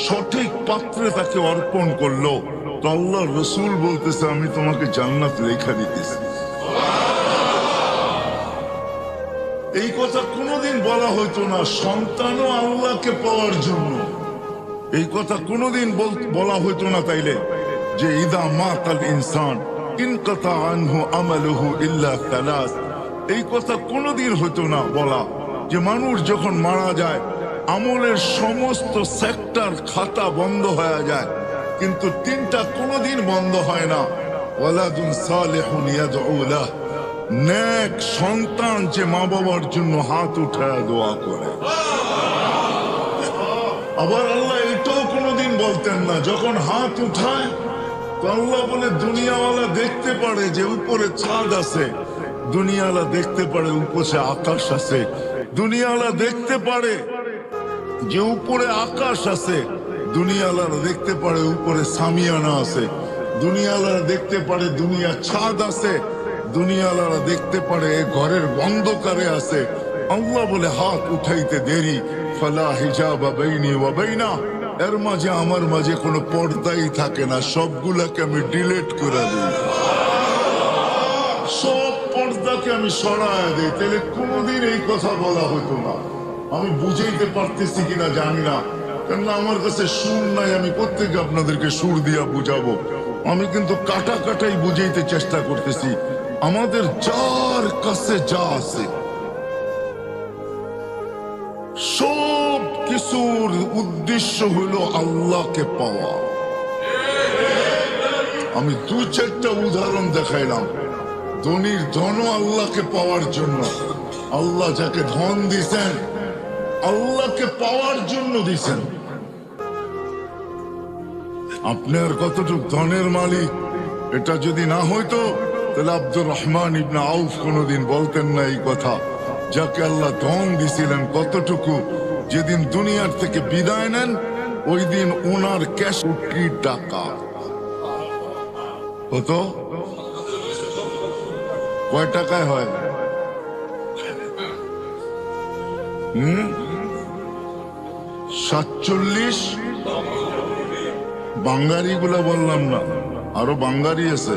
সঠিক পাত্রে তাকে অর্পণ করলো, তো আল্লাহ রসুল বলতেছে আমি তোমাকে জান্নাত লেখা দিতেছি। এই কথা কোনোদিন বলা হইতো না সন্তানও আল্লাহকে পাওয়ার জন্য, এই কথা কোনোদিন বলা হইতো না তাইলে যে ইদা মাতাল ইনসান ইনকাতা আনহু আমালুহু ইল্লা সালাস, এই কথা কোনোদিন হইতো না বলা যে মানুষ যখন মারা যায় আমলের সমস্ত সেক্টর খাতা বন্ধ হয়ে যায়, কিন্তু তিনটা কোনোদিন বন্ধ হয় না, ওয়ালাদুন সালিহুন ইয়াদউ লাহ, নেক সন্তান যে মা বাবার জন্য হাত উঠায় দোয়া করে। আবার আল্লাহ এটাও কোনোদিন বলতেন না যখন হাত উঠায় তো আল্লাহ বলে দুনিয়াওয়ালা দেখতে পারে যে উপরে চাঁদ আছে, দুনিয়াওয়ালা দেখতে পারে উপরে আকাশ আছে, দুনিয়াওয়ালা দেখতে পারে যে উপরে আকাশ আছে, দুনিয়াওয়ালা দেখতে পারে উপরে সামিয়ানা আছে, দুনিয়াওয়ালা দেখতে পারে দুনিয়া ছাদ আছে, দুনিয়াওয়ালা দেখতে পারে ঘরের অন্ধকারে আছে। আল্লাহ বলে হাত উঠাইতে দেরি, ফালা হিজাবা বাইনি ওয়া বাইনা, এর মাঝে আমার মাঝে কোনো পর্দাই থাকে না, সবগুলাকে আমি ডিলিট করে দিই, সব পর্দাকে আমি সরায় দিই। তাহলে কোনোদিন এই কথা বলা হতো না। আমি বুঝাইতে পারতেছি কিনা জানি না, কেননা আমার কাছে সুর নাই, আমি প্রত্যেকে আপনাদেরকে সুর দিয়া বুঝাবো। আমি কিন্তু কাটা কাটাই বুঝাইতে চেষ্টা করতেছি। আমাদের যার কাছে যা আছে সব কিছুর উদ্দেশ্য হলো আল্লাহকে পাওয়া। আমি দুই চারটা উদাহরণ দেখাইলাম। ধনীর ধনও আল্লাহকে পাওয়ার জন্য, আল্লাহ যাকে ধন দিছেন আল্লাহকে পাওয়ার জন্য দিছেন। আপনার কতটুক ধনের মালিক এটা যদি না হইতো তাহলে আব্দুর রহমান ইবনে আউফ কোনোদিন বলতেন না এই কথা। যাকে আল্লাহ ধন দিছিলেন কতটুকু, যেদিন দুনিয়ার থেকে বিদায় নেন ওই দিন ওনার ক্যাশ কোটি টাকা হতো। কয় টাকায় হয়? 47 বাঙ্গারি গুলা বললাম না, আরো বাঙ্গারি আছে।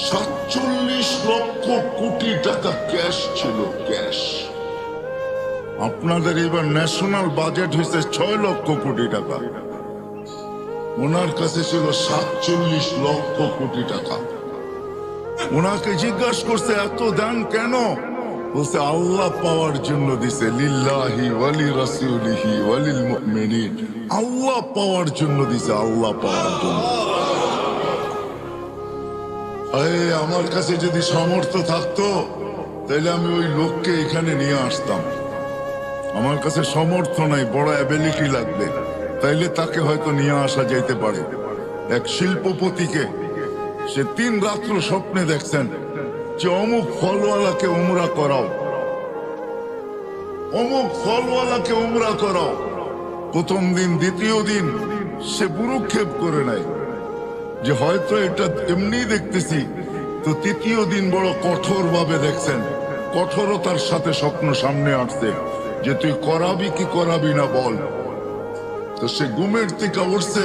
47 লক্ষ কোটি টাকা ক্যাশ ছিল, ক্যাশ। আপনাদের এবার ন্যাশনাল বাজেট হয়েছে 6 লক্ষ কোটি টাকা, ওনার কাছে ছিল 47 লক্ষ কোটি টাকা। ওনাকে জিজ্ঞাসা করছে এত দান কেন? বলছে আল্লাহ পাওয়ার জন্য দিছে, লিল্লাহি ওয়ালি রাসূলিহি ওয়ালিল মুমিনিন, আল্লাহ পাওয়ার জন্য দিছে, আল্লাহ পাওয়ার জন্য। আমার কাছে যদি সামর্থ্য থাকতো তাহলে আমি ওই লোককে এখানে নিয়ে আসতাম। আমার কাছে সামর্থ্য নাই, বড় অ্যাবিলিটি লাগবে, তাইলে তাকে হয়তো নিয়ে আসা যাইতে পারে। এক শিল্পপতিকে সে 3 রাত্র স্বপ্নে দেখছেন যে অমুক ফলওয়ালাকে উমরা করাও, অমুক ফলওয়ালাকে উমরা করাও। প্রথম দিন দ্বিতীয় দিন সে বুরুক্ষেপ করে নাই যে হয়তো এটা এমনি দেখতেছি, তো তৃতীয় দিন বড় কঠোর ভাবে দেখছেন, কঠোরতার সাথে স্বপ্ন সামনে আসছে যে তুই করাবি কি করাবি না বল। তো সে ঘুমের থেকে উঠছে,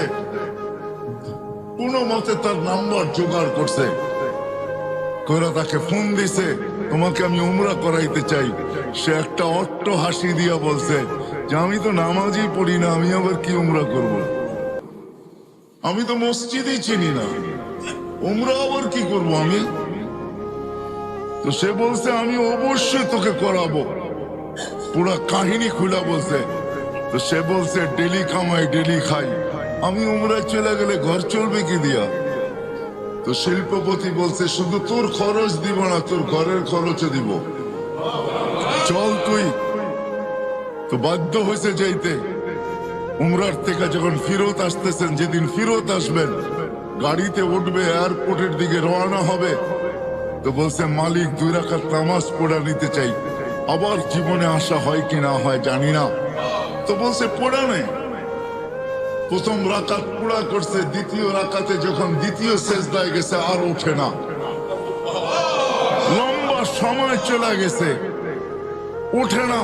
কোনো মতে তার নাম্বার জোগাড় করছে, করে তাকে ফোন দিছে, তোমাকে আমি উমরা করাইতে চাই। সে একটা অট্ট হাসি দিয়া বলছে যে আমি তো নামাজই পড়ি না, আমি আবার কি উমরা করব? আমি তো মসজিদই চিনি না, উমরা আবার কি করব আমি? তো সে বলছে আমি অবশ্যই তোকে করাবো। পুরা কাহিনী খুলা বলছে। তো সে বলছে ডেলি কামাই ডেলি খাই, আমি উমরায় চলে গেলে ঘর চলবে কি দিয়া? তো শিল্পপতি বলছে শুধু তোর খরচ দিব না, তোর ঘরের খরচও দিব, চল তুই। তো বাধ্য হয়েছে যাইতে। উমরার থেকে যখন ফিরত আসতেছেন, যেদিন ফিরত আসবেন, গাড়িতে উঠবে, এয়ারপোর্টের দিকে রওনা হবে, তো বলছে মালিক 2 রাকাত নামাজ পড়া নিতে চাই। আবার জীবনে আসা হয় কি না হয় জানি না। তো বলছে পড়া নেই। প্রথম রাকাত পুরা করছে, দ্বিতীয় রাকাতে যখন দ্বিতীয় সেজদায় গেছে আর ওঠে না, লম্বা সময় চলে গেছে, ওঠে না।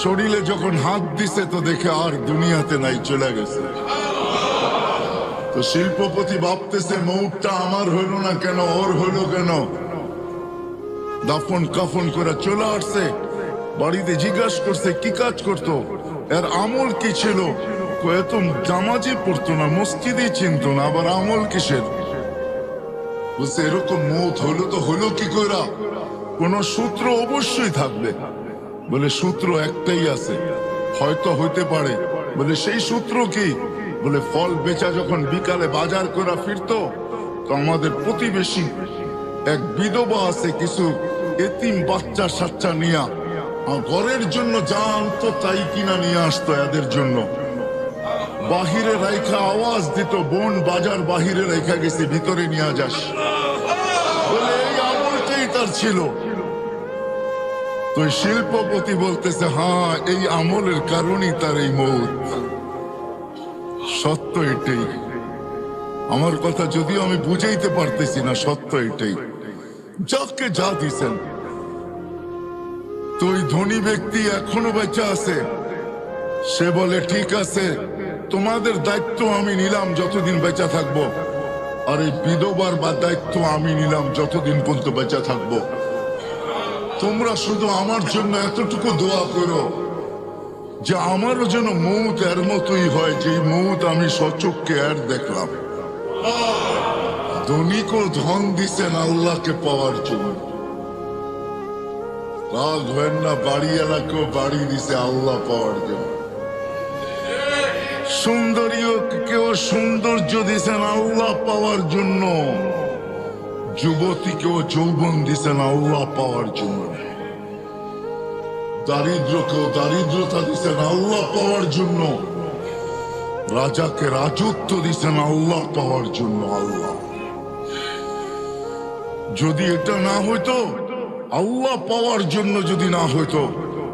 শরীরে যখন হাত দিছে তো দেখে আর দুনিয়াতে নাই, চলে গেছে। তো শিল্পপতি ভাবতেছে মৌতটা আমার হইল না কেন, ওর হইল কেন? দাফন কাফন করে চলে আসছে। বাড়িতে জিজ্ঞাসা করছে কি কাজ করতো, এর আমল কি ছিল? এত জামাজি পড়তো না, মসজিদে চিনতো না, আবার আমল কিসের? বলছে এরকম মৌত হলো তো হলো কি কইরা? কোন সূত্র অবশ্যই থাকবে। বলে সূত্র একটাই আছে, হয়তো হইতে পারে। বলে সেই সূত্র কি? বলে ফল বেচা যখন বিকালে বাজার করে ফিরতো, তো আমাদের প্রতিবেশী এক বিধবা আছে, কিছু এতিম বাচ্চা সাচ্চা নিয়া ঘরের জন্য যা আনতো তাই কিনা নিয়ে আসতো এদের জন্য। বাহিরে রাইখা আওয়াজ দিত, বোন বাজার বাহিরে রেখা গেছে, ভিতরে নিয়ে যাস। বলে এই আমলটাই তার ছিল। তো শিল্পপতি বলতেছে হ্যাঁ, এই আমলের কারণেই তার এই মৌত। সত্য এটাই। আমার কথা যদিও আমি বুঝাইতে পারতেছি না, সত্য এটাই। যাকে যা দিছেন। তো ওই ধনী ব্যক্তি এখনো বেঁচে আছে। সে বলে ঠিক আছে, তোমাদের দায়িত্ব আমি নিলাম যতদিন বেঁচে থাকবো, আর এই বিধবার বা দায়িত্ব আমি নিলাম যতদিন পর্যন্ত বেঁচে থাকবো। তোমরা শুধু আমার জন্য এতটুকু দোয়া করো যে আমারও যেন মৌত এর মতোই হয়, যে মৌত আমি সচক্ষে এর দেখলাম। ধনীকেও ধন দিছেন আল্লাহকে পাওয়ার জন্য। রাগ হয় না, বাড়ি এলাকাও বাড়ি দিছে আল্লাহ পাওয়ার জন্য। সুন্দরীও কেউ সৌন্দর্য দিছেন আল্লাহ পাওয়ার জন্য। যুবতীকেও যৌবন দিছেন আল্লাহ পাওয়ার জন্য। দারিদ্রকেও দারিদ্রতা দিছেন আল্লাহ পাওয়ার জন্য। রাজাকে রাজত্ব দিছেন আল্লাহ পাওয়ার জন্য। আল্লাহ যদি এটা না হইতো, আল্লাহ পাওয়ার জন্য যদি না হইতো,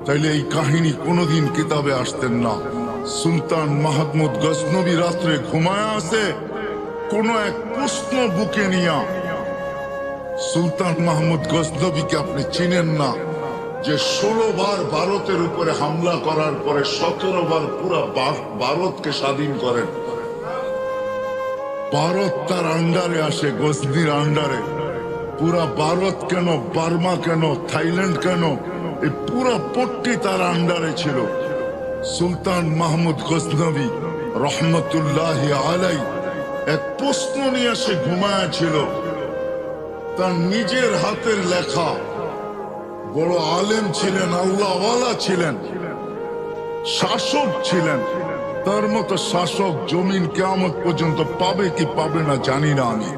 তাইলে এই কাহিনী কোনোদিন কিতাবে আসতেন না। সুলতান মাহমুদ গজনবী রাত্রে ঘুমায় আছে, কোন এক প্রশ্ন বুকে নিয়া। সুলতান মাহমুদ গজনবীকে আপনি চিনেন না, যে 16 বার ভারতের উপরে হামলা করার পরে 17 বার পুরা ভারতকে স্বাধীন করেন। ভারত তার আন্ডারে আসে, গজনির আন্ডারে। পুরা ভারত কেন, বার্মা কেন, থাইল্যান্ড কেন, এই পুরা পট্টি তার আন্ডারে ছিল। সুলতান মাহমুদ গজনবী রহমতুল্লাহ আলাই এক প্রশ্ন নিয়ে সে ঘুমায় ছিল। তার নিজের হাতের লেখা, বড় আলেম ছিলেন, আল্লাহওয়ালা ছিলেন, শাসক ছিলেন। তার মতো শাসক জমিন কিয়ামত পর্যন্ত পাবে কি পাবে না জানি না আমি,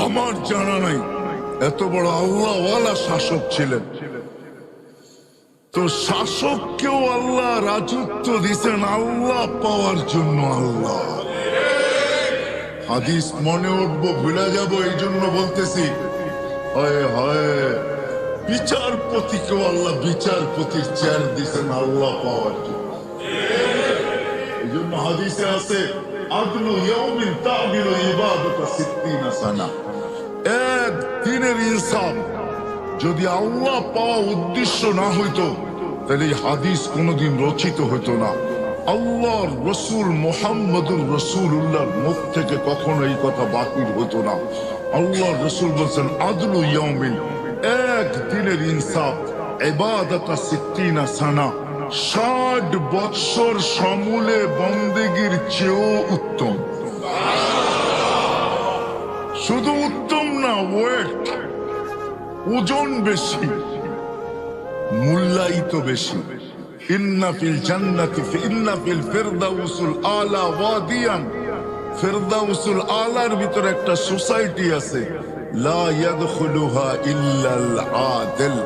আমার জানা নাই। এত বড় আল্লাহওয়ালা শাসক ছিলেন। তো শাসককেও আল্লাহ রাজত্ব দিছেন আল্লাহ পাওয়ার জন্য। আল্লাহ হাদিস মনে উঠবো, ভুলে যাব, এই জন্য বলতেছি। হয় হয় বিচারপতিকেও আল্লাহ বিচারপতির চেয়ার দিছেন আল্লাহ পাওয়ার জন্য। এই জন্য হাদিসে আছে আদলু ইয়াউমিন তা'দিলু ইবাদাতা 60 সানা। এক দিনের ইনসাফ যদি আল্লাহ পাওয়া উদ্দেশ্য না হইতো, তাহলে এই হাদিস কোনোদিন রচিত হইতো না। আল্লাহর রসুল মুহাম্মদুর রাসূলুল্লাহর মুখ থেকে কখনো এই কথা বাতিল হইতো না। আল্লাহ রসুল বলছেন আদলু ইয়াউমিন, এক দিনের ইনসাফ, ইবাদাতা সিত্তিনা সানা, 60 বৎসর সমূলে বন্দেগীর চেয়েও উত্তম। শুধু উত্তম না, ওয়েট, ওজন বেশি, মূল্যায়িত বেশি। ইন্না ফিল জান্নাতি ইন্না ফিল ফিরদাউসুল আলা ওয়াদিয়ান, ফিরদাউসুল আলার ভিতরে একটা সোসাইটি আছে, লা ইয়াদখুলুহা ইল্লাল আদিল,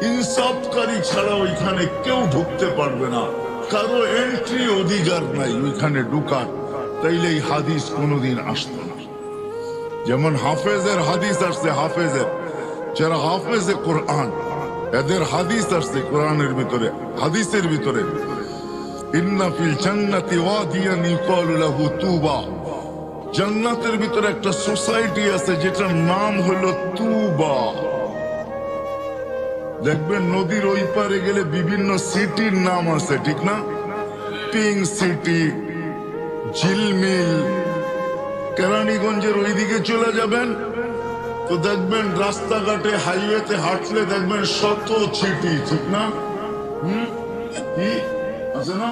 ইনসাফকারী ছাড়া ওইখানে কেউ ঢুকতে পারবে না, কারো এন্ট্রি অধিকার নাই ওইখানে ঢুকার। তাইলে এই হাদিস কোনোদিন আসতো না। যেমন হাফেজের হাদিস আসছে, হাফেজের যারা হাফেজে কোরআন, এদের হাদিস আসছে কোরআনের ভিতরে, হাদিসের ভিতরে, ইন্না ফিল জান্নাতি ওয়াদিয়ান ইউকালু লাহু তুবা, জান্নাতের ভিতরে একটা সোসাইটি আছে যেটার নাম হলো তুবা। দেখবেন নদীর ওই পারে গেলে বিভিন্ন সিটির নাম আছে, ঠিক না? পিঙ্ক সিটি, ঝিলমিল। কেরানীগঞ্জের ওইদিকে চলে যাবেন তো দেখবেন রাস্তাঘাটে হাইওয়েতে হাঁটলে দেখবেন শত সিটি, ঠিক না? কি আছে না?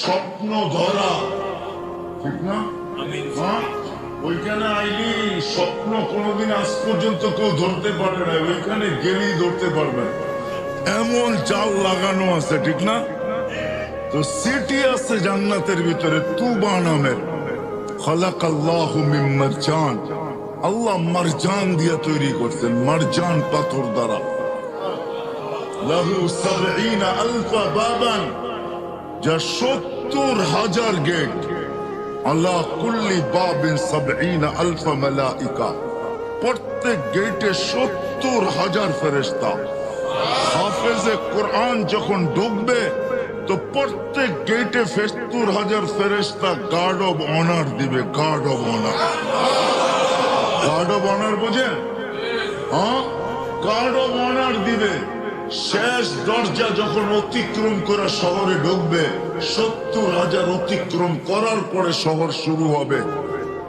স্বপ্ন ধরা, ঠিক না? ওইখানে আইলি স্বপ্ন কোনোদিন আজ পর্যন্ত কেউ ধরতে পারে না, ওইখানে গেলেই ধরতে পারবেন, এমন জাল লাগানো আছে, ঠিক না? তো সিটি আছে জান্নাতের ভিতরে তুবা নামের। খালাকাল্লাহু মিন মারজান, আল্লাহ মারজান দিয়ে তৈরি করছেন, মারজান পাথর দ্বারা। লাহু ৭০,০০০ বাবান, যা ৭০,০০০ গেট। আলা কুল্লি বাবিন ৭০,০০০ মালাইকা, প্রত্যেক গেটে ৭০,০০০ ফেরেশতা। হাফেজে কোরআন যখন ঢুকবে তো প্রত্যেক গেটে ৭০,০০০ ফেরেশতা গার্ড অব অনার দিবে, guard of honour. Guard of honour বোঝেন? হ্যাঁ, গার্ড অব অনার দিবে। শেষ দরজা যখন অতিক্রম করে শহরে ঢুকবে, ৭০,০০০ অতিক্রম করার পরে শহর শুরু হবে,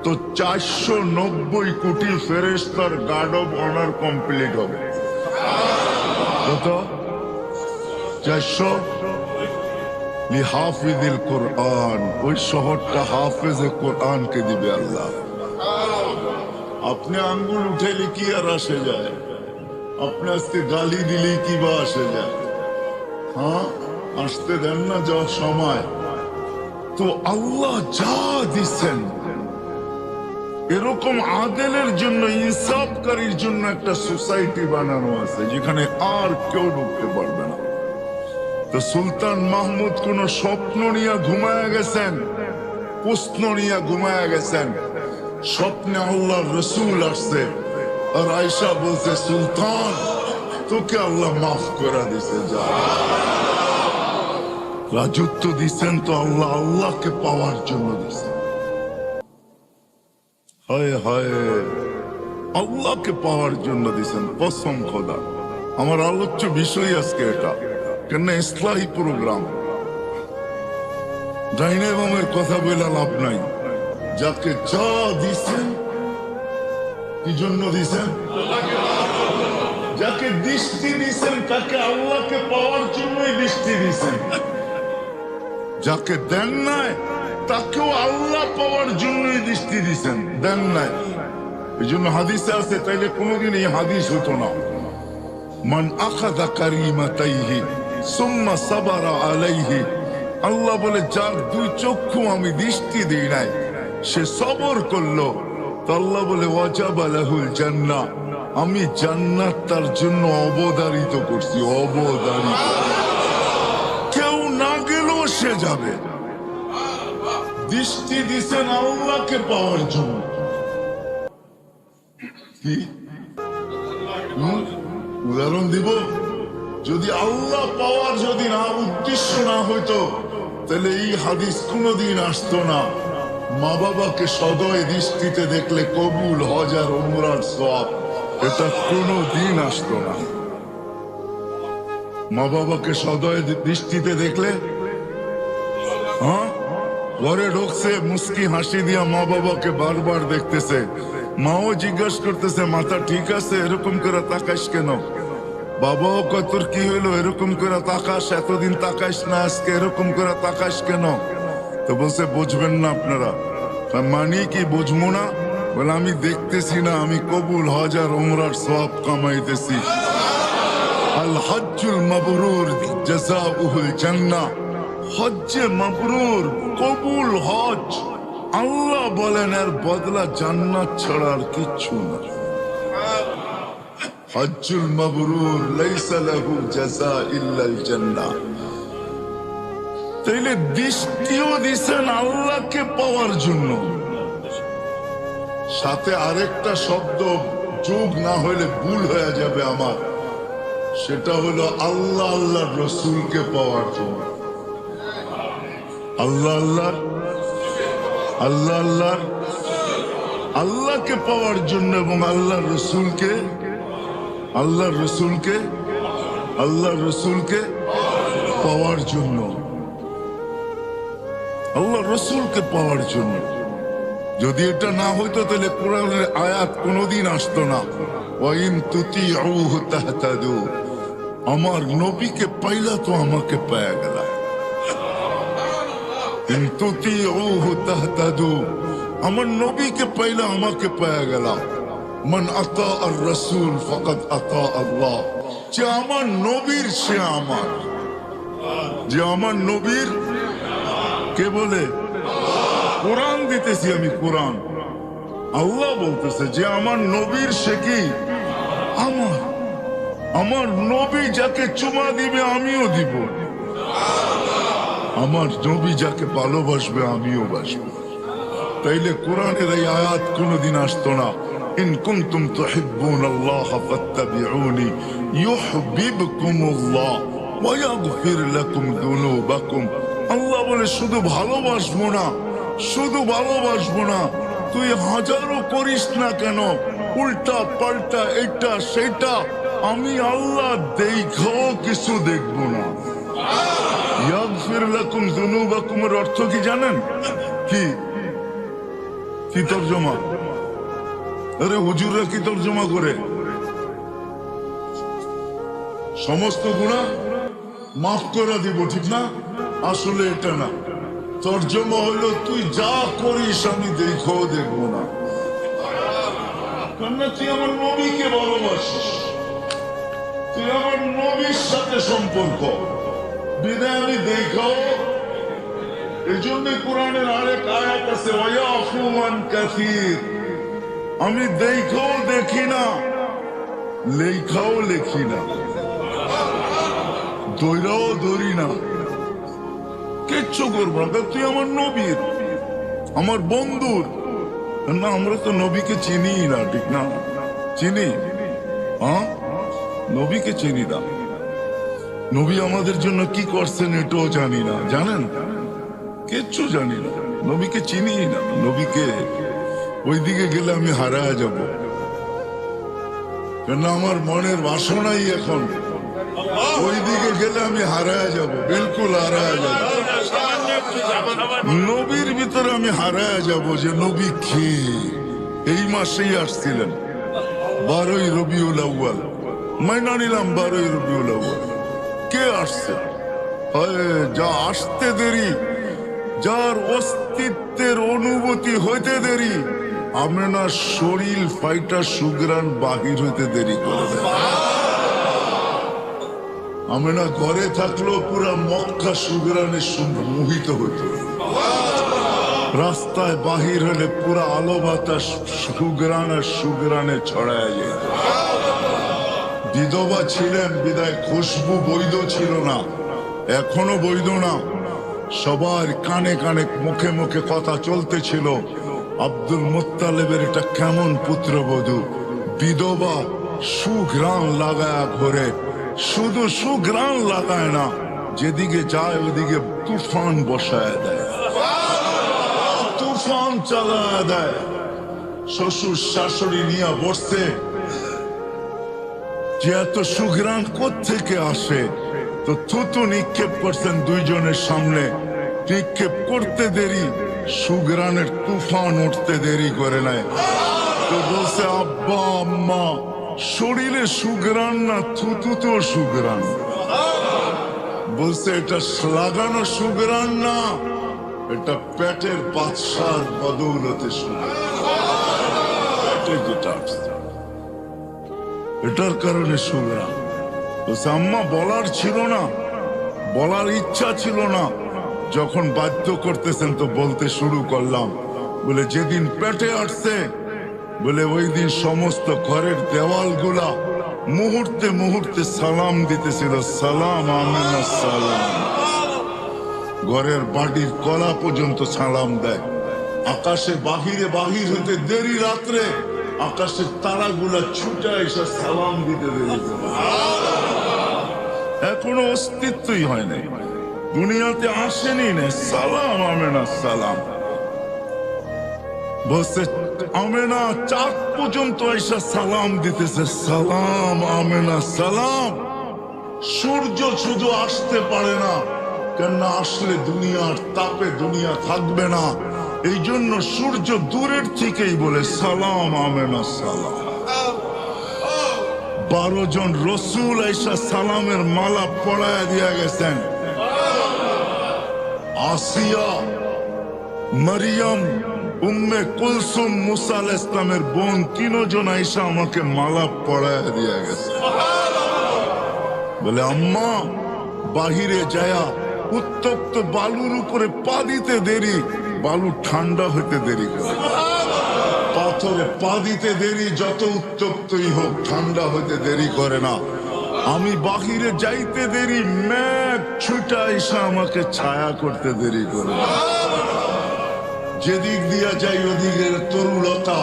তো ৪৯০ কোটি ফেরেশতার গার্ড অব অনার কমপ্লিট হবে। কত? ৪০০ লিহাফিজিল কোরআন, ওই শহরটা হাফেজে কোরআনকে দিবে আল্লাহ। আপনি আঙ্গুল উঠেলে কি আর আসে যায়? আপনি আজকে গালি দিলে কি বা আসে যায়? হ্যাঁ, আসতে দেন না যাওয়ার সময়। তো আল্লাহ যা দিচ্ছেন, এরকম আদেলের জন্য, ইনসাফকারীর জন্য একটা সোসাইটি বানানো আছে যেখানে আর কেউ ঢুকতে পারবে না। তো সুলতান মাহমুদ কোন স্বপ্ন নিয়ে ঘুমায়া গেছেন, প্রশ্ন নিয়ে ঘুমায়া গেছেন। স্বপ্নে আল্লাহর রসুল আসছে, আর আয়েশা বলছে, সুলতান তোকে আল্লাহ মাফ করে দিছে, যা রাজত্ব দিচ্ছেন তো আল্লাহ আল্লাহকে পাওয়ার জন্য দিচ্ছেন। হায় হায়, আল্লাহকে পাওয়ার জন্য দিচ্ছেন। কসম খোদা, আমার আলোচ্য বিষয় আজকে এটা, কেন ইসলাহী প্রোগ্রাম। ডাইনে বামের কথা বলে লাভ নাই। যাকে যা দিচ্ছেন, কি জন্য দিচ্ছেন? যাকে দৃষ্টি দিচ্ছেন তাকে আল্লাহকে পাওয়ার জন্যই দৃষ্টি দিচ্ছেন। যাকে দেন নাই তাকেও আল্লাহ পাওয়ার জন্যই দৃষ্টি দিচ্ছেন, দেন নাই। এই জন্য হাদিসে আছে, তাইলে কোনোদিন এই হাদিস হতো না। মান আখাযা কারিমাতাইহি সুম্মা সাবারা আলাইহি, আল্লাহ বলে যার দুই চক্ষু আমি দৃষ্টি দিই নাই, সে সবর করলো, তো আল্লাহ বলে ওয়াজাবা লাহুল জান্নাহ, আমি জান্নাত তার জন্য অবধারিত করছি, অবধারিত। কেউ না গেলেও সে যাবে। দৃষ্টি দিছেন আল্লাহকে পাওয়ার জন্য। কি উদাহরণ দিব? যদি আল্লাহ পাওয়ার যদি না উদ্দেশ্য না হইতো, তাহলে এই হাদিস কোনোদিন আসতো না। মা বাবাকে সদয় দৃষ্টিতে দেখলে কবুল, হজ আর উমরার সওয়াব, এটা কোনোদিন আসতো না। মা বাবাকে সদয় দৃষ্টিতে দেখলে, হ্যাঁ, ঘরে ঢুকছে মুস্কি হাসি দিয়া মা বাবাকে বারবার দেখতেছে, মাও জিজ্ঞাসা করতেছে মাথা ঠিক আছে, এরকম করে তাকাইস কেন? বাবাও কয় তোর কি হইলো, এরকম করে তাকাস, এতদিন তাকাইস না, আজকে এরকম করে তাকাইস কেন? তো বলছে বুঝবেন না আপনারা। মানি কি বুঝবো না? বলে আমি দেখতেছি না, আমি কবুল হজ আর উমরার সওয়াব কামাইতেছি। আল হজ্জুল মাবরুর জাযাউহুল জান্নাহ। হজ্জে মাবরুর, কবুল হজ, আল্লাহ বলেন এর বদলা জান্নাত ছাড়া আর কিচ্ছু না। হজ্জুল মাবরুর লাইসা লাহু জাযা ইল্লাল জান্নাহ। তাইলে দৃষ্টিও দিছেন আল্লাহকে পাওয়ার জন্য, সাথে আরেকটা শব্দ যোগ না হইলে ভুল হয়ে যাবে আমার, সেটা হলো আল্লাহ আল্লাহর রসুলকে পাওয়ার জন্য। আল্লাহ আল্লাহ আল্লাহ আল্লাহ আল্লাহকে পাওয়ার জন্য এবং আল্লাহর রসুলকে আল্লাহর রসুলকে আল্লাহর রসুলকে পাওয়ার জন্য, আল্লাহ রসুলকে পাওয়ার জন্য। যদি এটা না হইতো তাহলে কোরআনের আয়াত কোনোদিন আসতো না। ওয়াইন তুতিউহু তাহতাদু। আমার নবীকে পাইলা তো আমাকে পায়া গেল। ইন তুতিউহু তাহতাদু। আমার নবীকে পাইলা আমাকে পায়া গেল। মান আতা আর রাসূল ফাকাদ আতা আল্লাহ। যে আমার নবীর সে আমার, যে আমার নবীর, কে বলে? কোরআন দিতেছি আমি, কোরআন। আল্লাহ বলতেছে যে আমার নবীর সে কি আমার। আমার নবী যাকে চুমা দিবে আমিও দিব, আমার নবী যাকে ভালোবাসবে আমিও বাসবো। তাইলে কোরআনের এই আয়াত কোনোদিন আসতো না। ইন কুনতুম তুহিব্বুনাল্লাহ ফাত্তাবিউনি ইউহিব্বুকুমুল্লাহ ওয়া ইয়াগফির লাকুম যুনুবাকুম। আল্লাহ বলে শুধু ভালোবাসবো না, শুধু ভালোবাসবো না, তুই হাজারো করিস না কেন, উল্টা পাল্টা এটা সেটা, আমি আল্লাহ দেখাও কিছু দেখবো না। ইয়াগফির লাকুম যুনুবাকুম এর অর্থ কি জানেন? কি কি তরজমা? আরে হুজুররা কি তরজমা করে? সমস্ত গুনাহ মাফ করে দিব, ঠিক না? আসলে এটা না, তরজমা হলো তুই যা করিস আমি দেখাও দেখবো না। কেননা তুই আমার নবীকে ভালোবাসিস, তুই আমার নবীর সাথে সম্পর্ক, বিদায় আমি দেখাও। এই জন্য কোরআনের আরেক আয়াত আছে ওয়ায়াফু আন কাসীর। আমি দেখাও দেখি না, লেখাও লেখি না, দৈরাও ধরি না, কিচ্ছু করবো না। তুই আমার নবীর, আমার বন্ধুর। না, আমরা তো নবীকে চিনি না, ঠিক না? চিনি? হ্যাঁ, নবীকে চিনি না। নবী আমাদের জন্য কি করছেন এটাও জানি না, জানেন? কিচ্ছু জানি না, নবীকে চিনি না। নবীকে ওইদিকে গেলে আমি হারায় যাব, কেন আমার মনের বাসনাই এখন ওইদিকে গেলে আমি হারায় যাব, বিলকুল হারায় যাব। নবীর ভিতরে আমি হারায় যাব যে নবী কে। এই মাসেই আসছিলেন 12ই রবিউল আউয়াল, মাইনা নিলাম 12ই রবিউল আউয়াল। কে আসছে? যা আসতে দেরি, যার অস্তিত্বের অনুভূতি হইতে দেরি, আমরা শরীর ফাইটা সুগ্রাণ বাহির হইতে দেরি করে দেয়। আমরা ঘরে থাকলেও পুরা মক্কা সুগ্রাণে মোহিত হইত, রাস্তায় বাহির হলে পুরা আলো বাতাস সুগ্রাণে ছড়ায় যেত। বিধবা ছিলেন বিদায় খুশবু বৈধ ছিল না, এখনো বৈধ না। সবার কানে কানে মুখে মুখে কথা চলতেছিল আব্দুল মুত্তালিবের এটা কেমন পুত্রবধূ, বিধবা, সুঘ্রাণ লাগায় ঘরে। শুধু সুঘ্রাণ লাগায় না, যেদিকে যায় ওদিকে তুফান বসায় দেয়, তুফান চালায় দেয়। শ্বশুর শাশুড়ি নিয়ে বসছে, যে এত সুঘ্রাণ কোত্থেকে আসে? তো থুতু নিক্ষেপ করছেন দুইজনের সামনে। নিক্ষেপ করতে দেরি, সুঘ্রাণের তুফান উঠতে দেরি করে নাই। তো বলছে আব্বা আম্মা শরীরে সুগ্রাণ না থুতুতো সুগ্রাণ। বলছে এটা লাগানো সুগ্রাণ না, এটা পেটের বাদশার বদৌলতে সুগ্রাণ। এটার কারণে সুগ্রাণ। বলছে আম্মা বলার ছিল না, বলার ইচ্ছা ছিল না, যখন বাধ্য করতেছেন তো বলতে শুরু করলাম। বলে যেদিন পেটে আসছে বলে ওই দিন সমস্ত ঘরের দেওয়ালগুলা মুহূর্তে মুহূর্তে সালাম দিতেছিল, সালাম আমিনা সালাম। ঘরের বাড়ির কলা পর্যন্ত সালাম দেয়। আকাশে বাহিরে বাহির হতে দেরি রাত্রে আকাশের তারাগুলা ছুটে এসে সালাম দিতে দেরি। এখনো অস্তিত্বই হয় নাই, দুনিয়াতে আসেনি না, সালাম আমিনা সালাম। বলছে আমেনা চাঁদ পর্যন্ত এসে সালাম দিতেছে, সালাম আমেনা সালাম। সূর্য শুধু আসতে পারে না, কেননা আসলে দুনিয়ার তাপে দুনিয়া থাকবে না, এই জন্য সূর্য দূরের থেকেই বলে সালাম আমেনা সালাম। 12 জন রসুল এসা সালামের মালা পড়ায় দিয়া গেছেন। আসিয়া, মারিয়াম, উম্মে কুলসুম, মুসা আলাইহিস সালামের বোন, 3 জন আইসা আমাকে মালা পড়ায় দিয়া গেছে। বলে আম্মা বাহিরে যায়া উত্তপ্ত বালুর উপরে পা দিতে দেরি, বালু ঠান্ডা হইতে দেরি করে। পাথরে পা দিতে দেরি, যত উত্তপ্তই হোক ঠান্ডা হইতে দেরি করে না। আমি বাহিরে যাইতে দেরি, মেঘ ছুটা এসে আমাকে ছায়া করতে দেরি করে না। যেদিক দিয়া যাই ওদিকে তরুলতা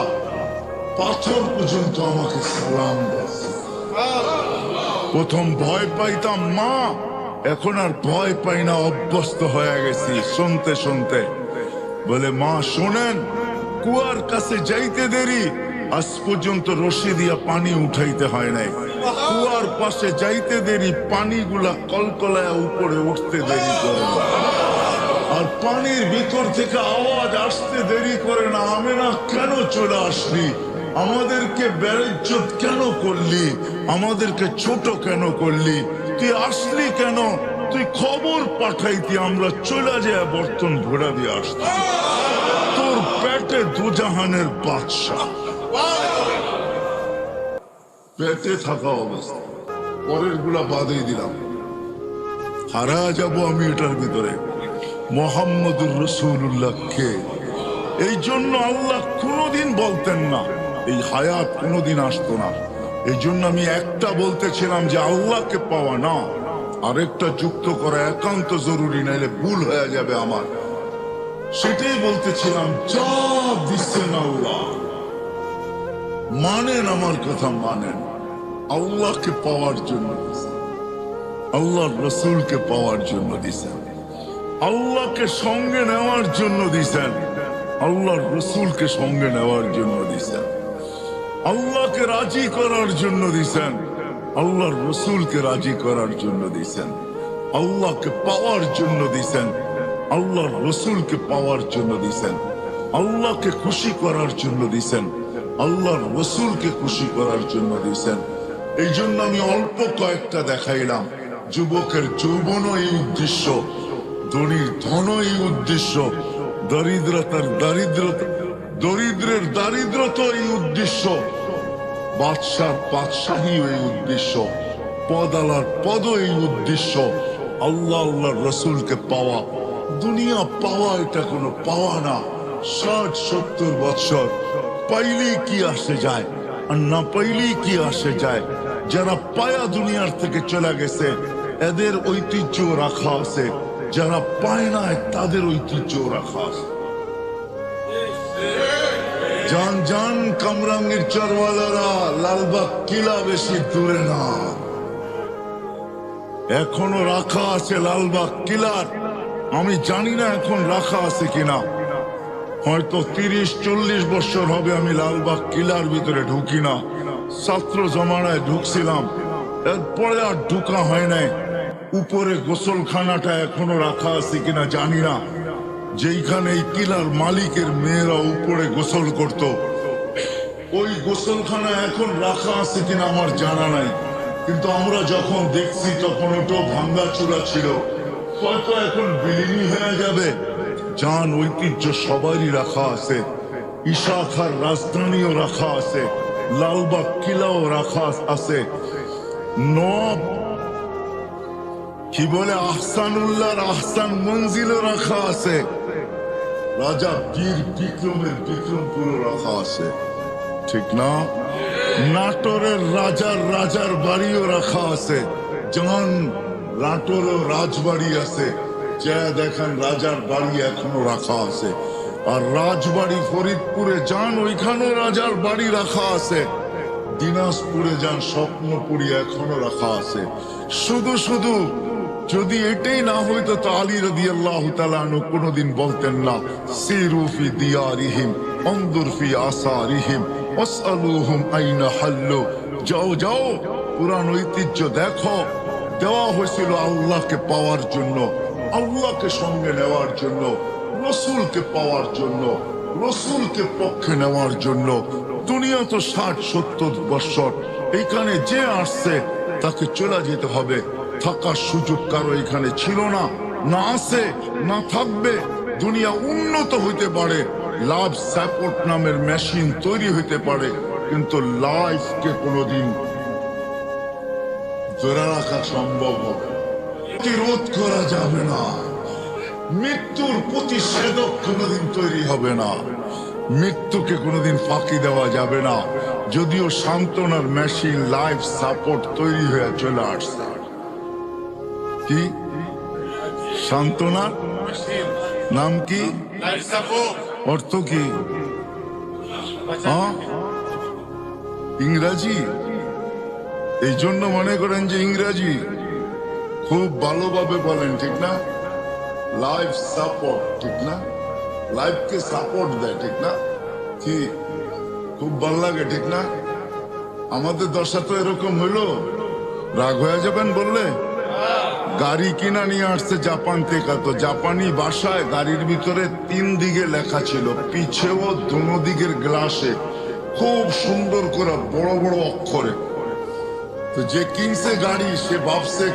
পাথর পর্যন্ত আমাকে সালাম দেয়। প্রথম ভয় পাইতাম মা, এখন আর ভয় পাই না, অভ্যস্ত হয়ে গেছি শুনতে শুনতে। বলে মা শোনেন, কুয়ার কাছে যাইতে দেরি, আজ পর্যন্ত রশি দিয়া পানি উঠাইতে হয় নাই। কুয়ার পাশে যাইতে দেরি, পানিগুলা কলকলায় উপরে উঠতে দেরি করে না। আর পানির ভিতর থেকে আওয়াজ আসতে দেরি করে না, আমেনা কেন চলে আসলি, আমাদেরকে বেইজ্জত কেন করলি, আমাদেরকে ছোট কেন করলি, তুই আসলি কেন, তুই খবর পাঠাইতি আমরা চলে যায় বর্তন ভরা দিয়ে আসতাম। তোর পেটে দুজাহানের বাদশা, পেটে থাকা অবস্থা। পরের গুলা বাদেই দিলাম, হারা যাব আমি এটার ভিতরে। মুহাম্মদুর রাসূলুল্লাহ কে? এই জন্য আল্লাহ কোনোদিন বলতেন না, এই হায়াত কোনোদিন আসতো না। এই জন্য আমি একটা বলতেছিলাম যে আল্লাহকে পাওয়া না, আরেকটা যুক্ত করা একান্ত জরুরি, নাইলে ভুল হয়ে যাবে আমার। সেটাই বলতেছিলাম, যা দিচ্ছেন আল্লাহ মানেন, আমার কথা মানেন। আল্লাহকে পাওয়ার জন্য দিচ্ছেন, আল্লাহর রসুলকে পাওয়ার জন্য দিচ্ছেন, আল্লাহকে সঙ্গে নেওয়ার জন্য দিছেন, আল্লাহর রসুলকে সঙ্গে নেওয়ার জন্য দিছেন, আল্লাহকে রাজি করার জন্য দিছেন, আল্লাহর রসুলকে রাজি করার জন্য দিছেন, আল্লাহকে পাওয়ার জন্য দিছেন, আল্লাহর রসুলকে পাওয়ার জন্য দিছেন, আল্লাহকে খুশি করার জন্য দিছেন, আল্লাহর রসুলকে খুশি করার জন্য দিছেন। এই জন্য আমি অল্প কয়েকটা দেখাইলাম। যুবকের যৌবন এই উদ্দেশ্য, ধনীর ধন এই উদ্দেশ্য, দরিদ্রতার দারিদ্রতা, দরিদ্রের দারিদ্রতা এই উদ্দেশ্য, বাদশার বাদশাহী এই উদ্দেশ্য, পদালার পদ এই উদ্দেশ্য। আল্লাহ আল্লাহর রসুলকে পাওয়া, দুনিয়া পাওয়া এটা কোনো পাওয়া না। 60-70 বছর পাইলেই কি আসে যায়, আর না পাইলেই কি আসে যায়। যারা পায়া দুনিয়ার থেকে চলে গেছে এদের ঐতিহ্য রাখা আছে, যারা পায় না তাদের ঐতিহ্য রাখা আছে। জান জান কামরাঙ্গীর চরওয়ালারা, লালবাগ কিলা বেশি দূরে না, এখনো রাখা আছে লালবাগ কিলার। আমি জানি না এখন রাখা আছে কিনা, হয়তো 30-40 বছর হবে আমি লালবাগ কিলার ভিতরে ঢুকি না। ছাত্র জমানায় ঢুকছিলাম, এরপরে আর ঢুকা হয় নাই। উপরে গোসলখানাটা এখনো রাখা আছে কিনা জানি না, যেইখানে এই কিলার মালিকের মেয়েরা উপরে গোসল করত। ওই গোসলখানা এখন রাখা আছে কিনা আমার জানা নাই, কিন্তু আমরা যখন দেখছি তখন ওটাও ভাঙ্গা চূড়া ছিল, হয়তো এখন বিলীনই হয়ে যাবে। জান ঐতিহ্য সবারই রাখা আছে, ইশাখার রাজধানীও রাখা আছে, লালবাগ কিলাও রাখা আছে, নব কি বলে আহসানুল্লাহর আহসান মঞ্জিলও রাখা আছে, রাজা বীর বিক্রমের বিক্রমপুরও রাখা আছে, ঠিক না? নাটোরের রাজার বাড়িও রাখা আছে। জান নাটোরেও রাজবাড়ি আছে, যা দেখেন রাজার বাড়ি এখনো রাখা আছে। আর রাজবাড়ি ফরিদপুরে যান, ওইখানেও রাজার বাড়ি রাখা আছে। দিনাজপুরে যান, স্বপ্নপুরী এখনো রাখা আছে। শুধু শুধু যদি এটাই না হইতো তো আলী রাদিয়াল্লাহু তাআলা আনহু কোনোদিন বলতেন না সিরু ফি দিয়ারিহিম আনজুর ফি আসারিহিম ওয়াসআলুহুম আইনা হাল্লু। যাও যাও, পুরান ঐতিহ্য দেখো। দেওয়া হয়েছিল আল্লাহকে পাওয়ার জন্য, আল্লাহকে সঙ্গে নেওয়ার জন্য, রসুলকে পাওয়ার জন্য, রসুলকে পক্ষে নেওয়ার জন্য। দুনিয়া তো 60-70 বছর, এখানে যে আসছে তাকে চলে যেতে হবে। থাকার সুযোগ কারো এখানে ছিল না, না আছে না থাকবে। দুনিয়া উন্নত হইতে পারে, লাভ সাপোর্ট নামের মেশিন তৈরি হইতে পারে, কিন্তু লাইফকে কোনোদিন ধরে রাখা সম্ভব হবে, প্রতিরোধ করা যাবে না। মৃত্যুর প্রতিষেধক কোনোদিন তৈরি হবে না, মৃত্যুকে কোনোদিন ফাঁকি দেওয়া যাবে না। যদিও সান্ত্বনার মেশিন লাইফ সাপোর্ট তৈরি হয়ে চলে আসছে। কি সান্ত্বনার নাম কি? অর্থ কি? ইংরাজি। এই জন্য মনে করেন যে ইংরাজি খুব ভালোভাবে বলেন, ঠিক না? লাইফ সাপোর্ট, ঠিক না? লাইফকে সাপোর্ট দেয়, ঠিক না? কি খুব ভালো লাগে, ঠিক না? আমাদের দশা তো এরকম হইলো, রাগ হয়ে যাবেন বললে। গাড়ি কিনা নিয়ে আসছে জাপান থেকে, তো জাপানি ভাষায় গাড়ির ভিতরে 3 দিকে লেখা ছিল, পিছেও দোনো দিকের গ্লাসে খুব সুন্দর করে বড় বড় অক্ষরে। তো যে কিনছে গাড়ি সে ভাবছে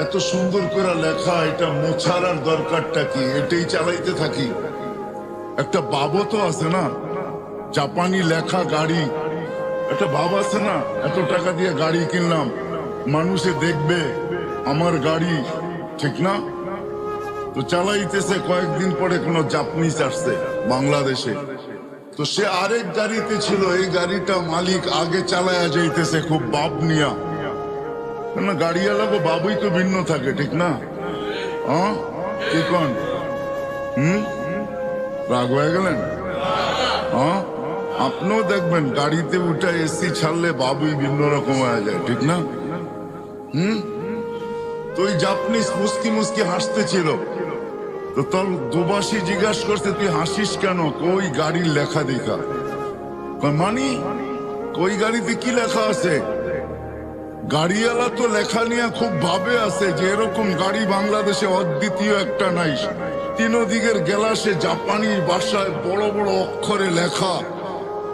এত সুন্দর করে লেখা, এটা মোছার আর দরকারটা কি, এটাই চালাইতে থাকি। একটা ভাবও তো আছে না, জাপানি লেখা গাড়ি, একটা ভাব আছে না, এত টাকা দিয়ে গাড়ি কিনলাম, মানুষে দেখবে আমার গাড়ি, ঠিক না? তো চালাইতেছে, কয়েকদিন পরে কোনো জাপানিজ আসছে বাংলাদেশে, তো সে আরেক গাড়িতে ছিল, এই গাড়িটা মালিক আগে চালায়া যাইতেছে খুব বাপ নিয়া। না গাড়িওয়ালাকে বাবুই তো ভিন্ন থাকে, ঠিক না? কি কন? রাগ হয়ে গেলেন? আপনিও দেখবেন গাড়িতে উঠে এসি ছাড়লে বাবুই ভিন্ন রকম হয়ে যায়, ঠিক না? তো ওই জাপানিজ মুস্কি মুস্কি হাসতেছিল, তো তোর দুবাসী জিজ্ঞাসা করছে তুই হাসিস কেন? কই গাড়ির লেখা দেখা। মানি কই গাড়িতে কি লেখা আছে? গাড়িওয়ালা তো লেখা নিয়ে খুব ভাবে আছে যে এরকম গাড়ি বাংলাদেশে অদ্বিতীয় একটা নাই। 3 দিকের গ্লাসে জাপানি ভাষায় বড় বড় অক্ষরে লেখা,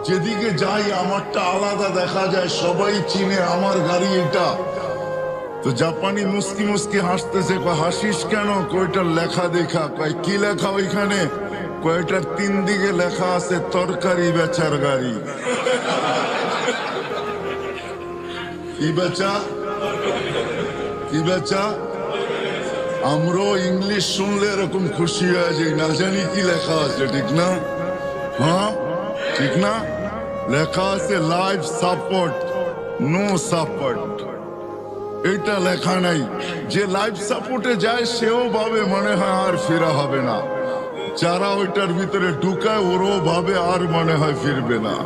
যেদিকে যাই আমারটা আলাদা দেখা যায়, সবাই চিনে আমার গাড়ি এটা। তো জাপানি মুস্কি মুস্কি হাসতেছে, হাসিস কেন? কয়টার লেখা দেখা। কয় কি লেখা ওইখানে? কয়টার 3 দিকে লেখা আছে তরকারি বেচার গাড়ি। কি বেচা? কি বেচা? আমরাও ইংলিশ শুনলে এরকম খুশি হয়ে যাই, না জানি কি লেখা আছে, ঠিক না? ঠিক না? লেখা আছে লাইফ সাপোর্ট, নো সাপোর্ট। এটা লেখা নাই। যে লাইফ সাপোর্টে যায় সেও ভাবে মনে হয় আর ফেরা হবে না, যারা ওইটার ভিতরে ঢুকায় ওরও ভাবে আর মনে হয় ফিরবে না।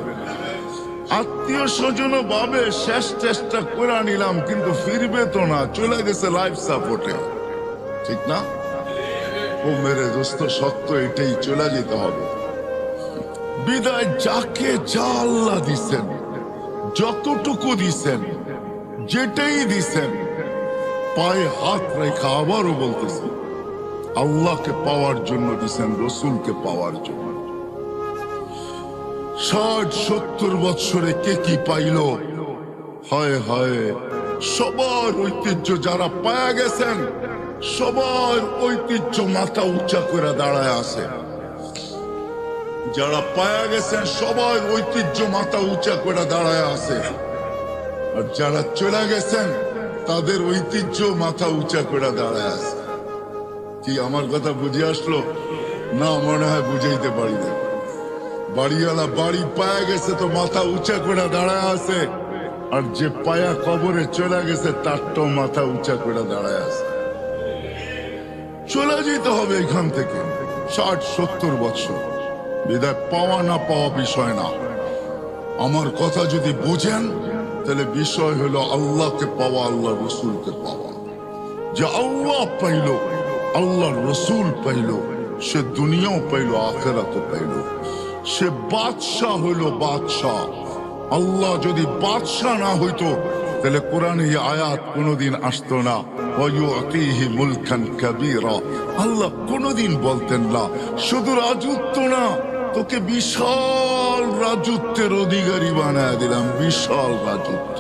আত্মীয় স্বজনও ভাবে শেষ চেষ্টা করে নিলাম কিন্তু ফিরবে তো না, চলে গেছে লাইফ সাপোর্টে, ঠিক না? ও মেরে দোস্ত, সত্য এটাই, চলে যেতে হবে। বিদায় যাকে যা আল্লাহ দিছেন, যতটুকু দিছেন, যেটাই দিছেন, পায়ে হাত রেখা আবারও বলতেছে আল্লাহকে পাওয়ার জন্য দিছেন, রসুলকে পাওয়ার জন্য। 60-70 বৎসরে কে কি পাইল? হায় হায়, সবার ঐতিহ্য যারা পায়া গেছেন, সবার ঐতিহ্য মাথা উঁচা করে দাঁড়ায় আছে। যারা পায়া গেছেন সবার ঐতিহ্য মাথা উঁচা করে দাঁড়ায় আছে, আর যারা চলে গেছেন তাদের ঐতিহ্য মাথা উঁচা করে দাঁড়ায় আছে। কি আমার কথা বুঝে আসলো? না, মনে হয় বুঝাইতে পারি না। বাড়িওয়ালা বাড়ি পায়া গেছে তো মাথা উঁচা করে দাঁড়ায় আছে, আর যে পায়া কবরে চলে গেছে তারটাও মাথা উঁচা করে দাঁড়ায় আছে। চলে যেতে হবে এখান থেকে 60-70 বছর। বিদায় পাওয়া না পাওয়া বিষয় না। আমার কথা যদি বুঝেন তাহলে বিষয় হলো আল্লাহকে পাওয়া, আল্লাহ রসুলকে পাওয়া। যে আল্লাহ পাইল, আল্লাহ রসুল পাইল, সে দুনিয়াও পাইল, আখিরাতও পাইল। সে বাদশাহ হইল বাদশাহ। আল্লাহ যদি বাদশাহ না হইতো তাহলে কোরআনে এই আয়াত কোনোদিন আসতো না, ওয়ায়ুতিহি মুলকান কাবীরা। আল্লাহ কোনোদিন বলতেন না শুধু রাজত্ব না, তোকে বিশাল রাজত্বের অধিকারী বানায় দিলাম। বিশাল রাজত্ব।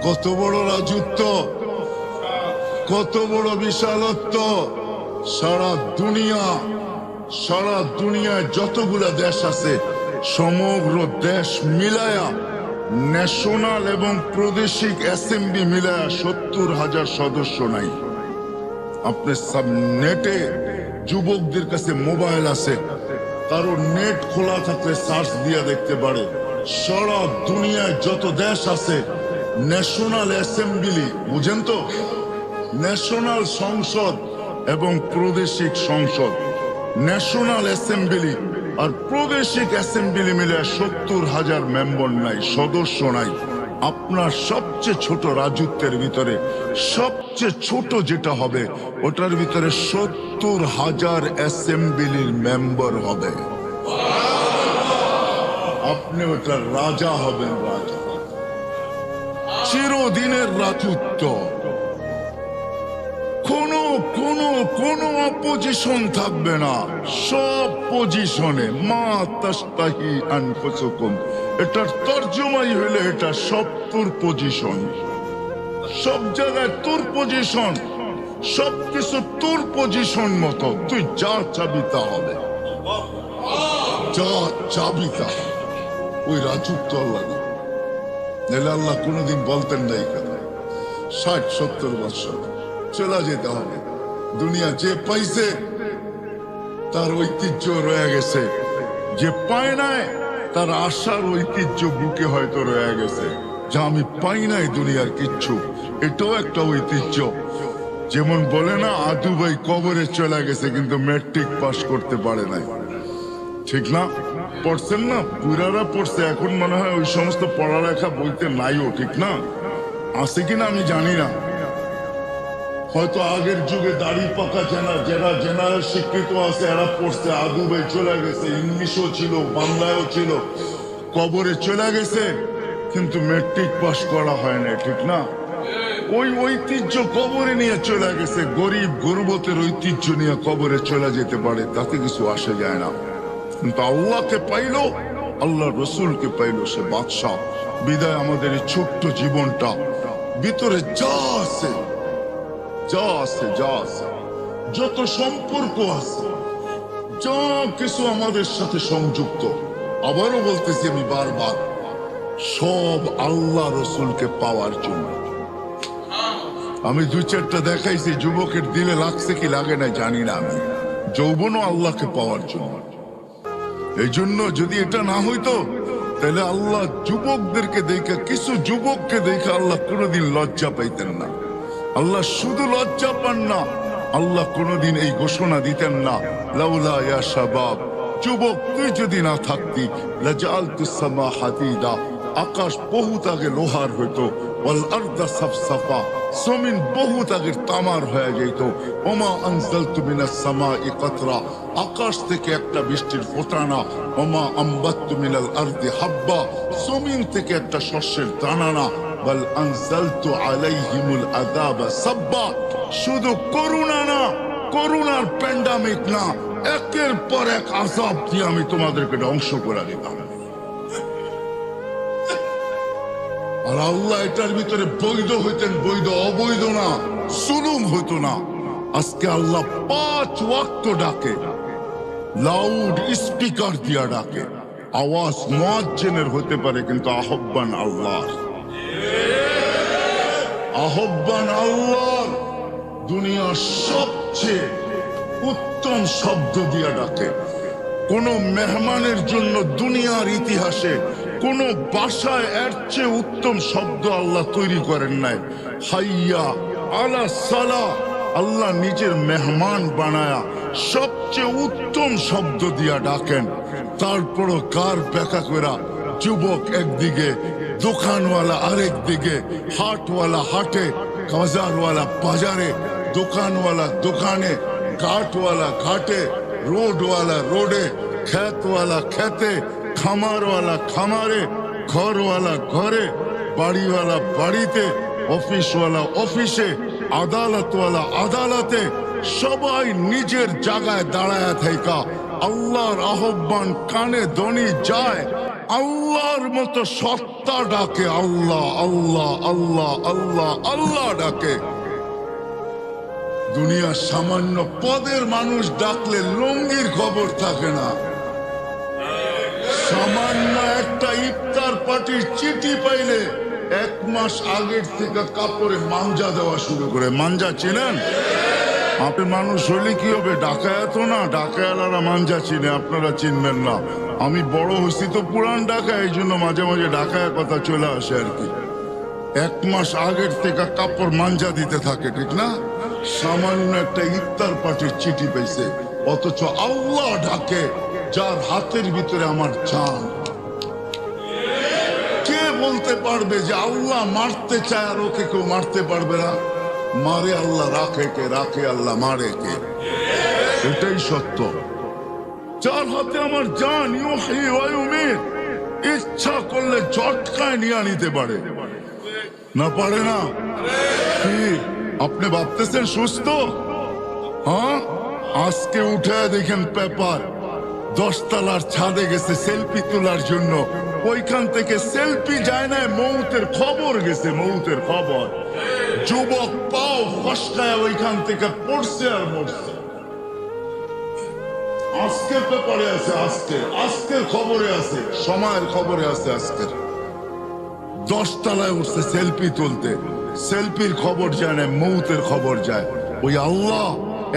কত বড় রাজত্ব, কত বড় বিশালত্ব! সারা দুনিয়ায় যতগুলা দেশ আছে সমগ্র দেশ মিলায়া, ন্যাশনাল এবং প্রাদেশিক অ্যাসেম্বলি মিলায়া 70,000 সদস্য নাই। আপনি সব নেটে, যুবকদের কাছে মোবাইল আছে, কারো নেট খোলা থাকলে সার্চ দিয়া দেখতে পারে সারা দুনিয়ায় যত দেশ আছে ন্যাশনাল অ্যাসেম্বলি, বুঝেন তো, ন্যাশনাল সংসদ এবং প্রাদেশিক সংসদ, ন্যাশনাল অ্যাসেম্বলি আর প্রাদেশিক অ্যাসেম্বলি মিলে 70,000 মেম্বার নাই, সদস্য নাই। আপনার সবচেয়ে ছোট রাজত্বের ভিতরে সবচেয়ে ছোট যেটা হবে ওটার ভিতরে 70,000 অ্যাসেম্বলির মেম্বার হবে। আপনি ওটার রাজা হবেন, রাজা। চিরদিনের রাজত্ব। কোনো অপোজিশন থাকবে না, সব পজিশনে। মা তাস্তাহি আনফুসুকুম, এটার তর্জমাই হইলে এটা সব তোর পজিশন। সব জায়গায় তোর পজিশন, সবকিছু তোর পজিশন মতো। তুই যা চাবি তা হবে, যা চাবি তা। ওই রাজত্ব আল্লাহ, নাহলে আল্লাহ কোনোদিন বলতেন না এই কথা। 60-70 বছর চলে যেতে হবে। দুনিয়া যে পাইছে তার ঐতিহ্য রয়ে গেছে, যে পায় নাই তার আশার ঐতিহ্য বুকে হয়তো রয়ে গেছে। যা আমি পাই নাই দুনিয়ার কিচ্ছু, এটাও একটা ঐতিহ্য। যেমন বলে না, আদু ভাই কবরে চলে গেছে কিন্তু ম্যাট্রিক পাস করতে পারে নাই, ঠিক না? পড়ছেন না, বুড়ারা পড়ছে, এখন মনে হয় ওই সমস্ত পড়ালেখা বইতে নাইও, ঠিক না? আছে কিনা আমি জানি না। হয়তো আগের যুগে দাড়ি পাকা যারা জেনারেল শিক্ষিত আছে এরা পড়ছে, আদু ভাই চলে গেছে, ইংলিশও ছিল, বাংলায়ও ছিল, কবরে চলে গেছে কিন্তু ম্যাট্রিক পাস করা হয় না, ঠিক না? ওই ঐতিহ্য কবরে নিয়ে চলে গেছে। গরিব গর্বতের ঐতিহ্য নিয়ে কবরে চলে যেতে পারে, তাতে কিছু আসে যায় না। কিন্তু আল্লাহকে পাইলো, আল্লাহ রসুলকে পাইলো, সে বাদশাহ। বিদায় আমাদের এই ছোট্ট জীবনটা ভিতরে যা আছে, যত সম্পর্ক আছে, যা কিছু আমাদের সাথে সংযুক্ত, আবারও বলতেছি আমি বারবার, সব আল্লাহ রসুলকে পাওয়ার জন্য। আমি 2-4টা দেখাইছি, যুবকের দিলে লাগছে কি লাগে না জানি না, আমি যৌবনও আল্লাহকে পাওয়ার জন্য। এই জন্য যদি এটা না হইতো তাহলে আল্লাহ যুবকদেরকে দেখে, কিছু যুবককে দেখে আল্লাহ কোনোদিন লজ্জা পাইতেন না। আল্লাহ শুধু লজ্জা পান না, আল্লাহ কোনোদিন এই ঘোষণা দিতেন না, লাউলা ইয়া শাবাব, যুবক তুই যদি না থাকতি, লাজালতুস সামা হাদিদা, আকাশ বহুত আগে লোহার হইতো, ওয়াল আরদা সাফসাফা, জমিন বহুত আগে তামার হয়ে যেত। ওমা আনজালতু মিনাস সামাই কাতরা, আকাশ থেকে একটা বৃষ্টির ফোঁটা না। ওমা আম্বাততু মিনাল আরদি হাব্বা, জমিন থেকে একটা শস্যের দানা না। বাল আনজালতু আলাইহিমুল আযাবা সাব্বা, শুধু করুণা না, করুণার প্যান্ডামিক না, একের পর এক আযাব দিয়ে আমি তোমাদেরকে ধ্বংস করে দিতাম। আর আল্লাহ এটার ভিতরে বৈধ হইতেন, বৈধ অবৈধ না, জুলুম হইতো না। আজকে আল্লাহ 5 ওয়াক্ত ডাকে, লাউড স্পিকার দিয়া ডাকে। আওয়াজ মুয়াজ্জিনের হতে পারে কিন্তু আহ্বান আল্লাহর। আহ্বান আল্লাহর। দুনিয়ার সবচেয়ে উত্তম শব্দ দিয়া ডাকে। কোন মেহমানের জন্য দুনিয়ার ইতিহাসে কোন বাসায় এর চেয়ে উত্তম শব্দ আল্লাহ তৈরি করেন নাই। হাইয়া আলা সালাহ, আল্লাহ নিজের মেহমান বানায়া সবচেয়ে উত্তম শব্দ দিয়া ডাকেন। তারপরও কার ব্যাখ্যা করা, যুবক একদিকে, দোকানওয়ালা আরেক দিকে, হাটওয়ালা হাটে, বাজারওয়ালা বাজারে, দোকানওয়ালা দোকানে, ঘাটওয়ালা ঘাটে, रोडवाला रोडे, खेत वाला खेते, खामार वाला खामारे, घर वाला घरे, बाड़ी वाला बाड़ीते, ऑफिस वाला ऑफिसे, আদালত वाला আদালতে, সবাই নিজের জায়গায় দাঁড়ায় থাকা আল্লাহর আহ্বান কানে ধ্বনি যায়। আল্লাহর মতো সত্তা ডাকে, আল্লাহ আল্লাহ আল্লাহ আল্লাহ আল্লাহ ডাকে। দুনিয়ার সামান্য পদের মানুষ ডাকলে লঙ্গির খবর থাকে না। সামান্য একটা ইফতার পার্টির চিঠি পাইলে 1 মাস আগের থেকে কাপড়ে মাঞ্জা দেওয়া শুরু করে। মাঞ্জা চেনেন? আপনি মানুষ হলে কি হবে, ডাকায়া তো না, ডাকায়ালারা মাঞ্জা চিনে, আপনারা চিনবেন না। আমি বড় হয়েছি তো পুরান ঢাকা, এই জন্য মাঝে মাঝে ঢাকায় কথা চলে আসে আর কি। 1 মাস আগের থেকে কাপড় মাঞ্জা দিতে থাকে, ঠিক না? সামান্য একটা ইফতার পার্টির চিঠি পেয়েছে, অথচ আল্লাহ ডাকে যার হাতের ভিতরে আমার জান। কে বলতে পারবে যে আল্লাহ মারতে চায় আর ওকে কেউ মারতে পারবে না? মারে আল্লাহ, রাখে কে? রাখে আল্লাহ, মারে কে? এটাই সত্য। যার হাতে আমার জান, ইউহি ওয়া ইউমীত, ইচ্ছা করলে ঝটকায় নিয়ে নিতে পারে না? পারে না? কি আপনি ভাবতেছেন সুস্থ? হ্যাঁ, আজকে উঠে দেখেন পেপার, 10 তলার ছাদে গেছে সেলফি তোলার জন্য, ওইখান থেকে সেলফি যায় না, মৌতের খবর গেছে, মৌতের খবর। যুবক পাও ফসকায় ওইখান থেকে পড়ছে আর মরছে। আজকের পেপারে আছে, আজকের খবরে আছে, সময়ের খবরে আছে। আজকের 10 তলায় উঠছে সেলফি তুলতে, সেলফির খবর যায় না, মৌতের খবর যায়। ওই আল্লাহ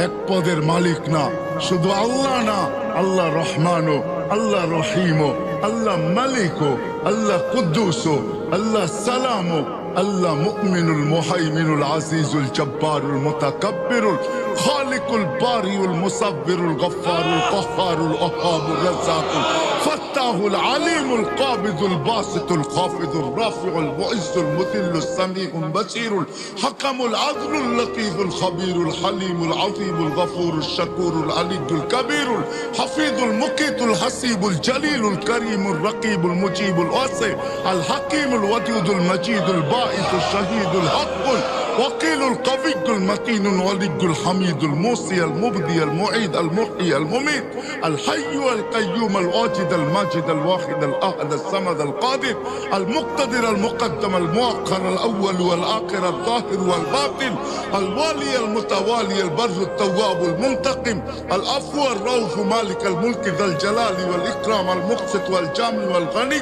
এক পদের মালিক না, শুধু আল্লাহ না, আল্লাহ রহমানও, আল্লাহ রহিমও, আল্লাহ মালিকও, আল্লাহ কুদ্দুসও, আল্লাহ সালামও, আল্লাহ মুমিনুল মুহাইমিনুল আজিজুল জব্বারুল মুতাকাব্বিরুল খালিকুল বারিউল মুসাব্বিরুল গফফারুল কহ্হারুল ওহাবুর রাজ্জাকুল ফাত্তাহুল আলিমুল কাবিদুল বাসিতুল খাফিদুর রাফিউল মুইজ্জুল মুতিল্লুস সামিউল বাসিরুল হাকামুল আদলুল লতীফুল খাবীরুল হালিমুল আযীমুল গফুরুল শাকুরুল আলিয়ুল কবীরুল হাফিজুল মুকিতুল হাসিবুল জলিলুল করিমুল রকিবুল মুজিবুল ওয়াসি আল হাকিমুল ওয়াদুদুল মজিদুল বাঈসুল শাহীদুল হকুল وكيل القوي المتين الولي الحميد الموصي المبدي المعيد المحيي المميت الحي القيوم الواجد الماجد الواحد الاحد الصمد القادر المقتدر المقدم المؤخر الاول والاخر الظاهر والباطن الوالي المتوالي البر التواب المنتقم العفو الرؤوف مالك الملك ذا الجلال والاكرام المقسط والجامع والغني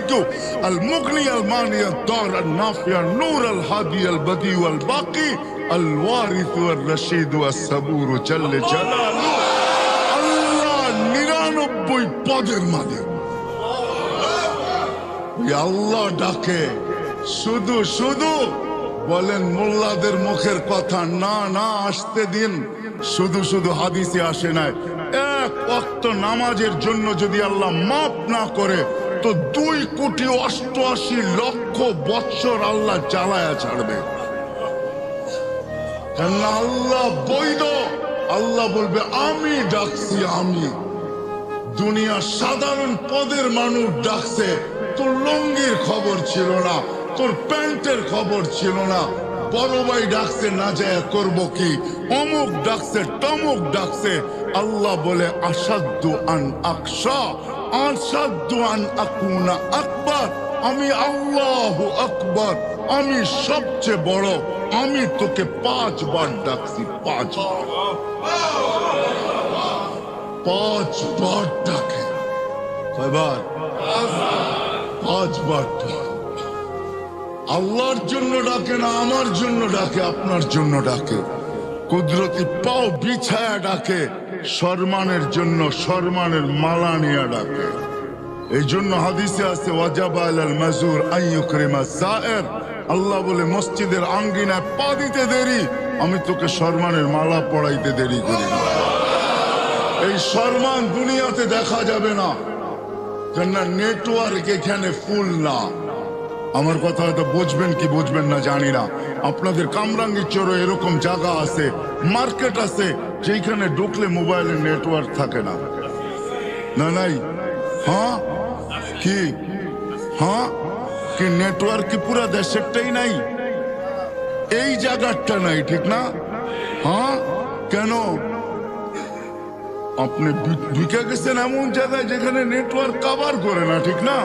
المغني المانع الدار النافع النور الهادي البديع والباقي الوارث والرشيد والصبور جل جلاله আল্লাহ 99 পদের মালিক। আল্লাহ ডাকে শুধু শুধু বলেন মোল্লাদের মুখের কথা না, না আসতে দিন। শুধু শুধু হাদিসে আসে নাই, 1 ওয়াক্ত নামাজের জন্য যদি আল্লাহ মাফ না করে তো 2,88,00,000 বৎসর আল্লাহ জ্বালায়া ছাড়বে। কেন? আল্লাহ বৈধ। আল্লাহ বলবে আমি ডাকছি, আমি। দুনিয়া সাধারণ পদের মানুষ ডাকছে, তোর লঙ্গির খবর ছিল না, তোর প্যান্টের খবর ছিল না। বড় ভাই ডাকছে, না যায় করবো কি? অমুক ডাকছে, তমুক ডাকছে। আল্লাহ বলে আসাদ্দু আন আকশা, আসাদ্দু আন আকুনা আকবার। আমি আল্লাহু আকবার, আমি সবচেয়ে বড়, আমি তোকে 5 বার ডাকছি, 5 বার ডাকে। কয়বার? 5 বার ডাকে। আল্লাহর জন্য ডাকে না, আমার জন্য ডাকে, আপনার জন্য ডাকে। কুদরতি পাও বিছায়া ডাকে, সম্মানের জন্য সম্মানের মালা নিয়ে ডাকে। এই জন্য হাদিসে আছে ওয়াজাবা আলাল মাজুর আন ইউকরিমা যায়ের। আল্লাহ বলে মসজিদের আঙ্গিনায় পা দিতে দেরি, আমি তোকে সম্মানের মালা পড়াইতে দেরি করি না। এই সম্মান দুনিয়াতে দেখা যাবে না, কেননা নেটওয়ার্ক এখানে ফুল না। আমার কথা হয়তো বুঝবেন কি বুঝবেন না জানি না। আপনাদের কামরাঙ্গীরচরে এরকম জায়গা আছে, মার্কেট আছে, যেখানে ঢুকলে মোবাইলের নেটওয়ার্ক থাকে না। না নাই? হ্যাঁ কি? হ্যাঁ কি নেটওয়ার্ক কি পুরা দেশেরটাই নাই? এই জায়গাটা নাই, ঠিক না? হ্যাঁ কেন? আপনি ঢুকে গেছেন এমন জায়গায় যেখানে নেটওয়ার্ক কভার করে না, ঠিক না?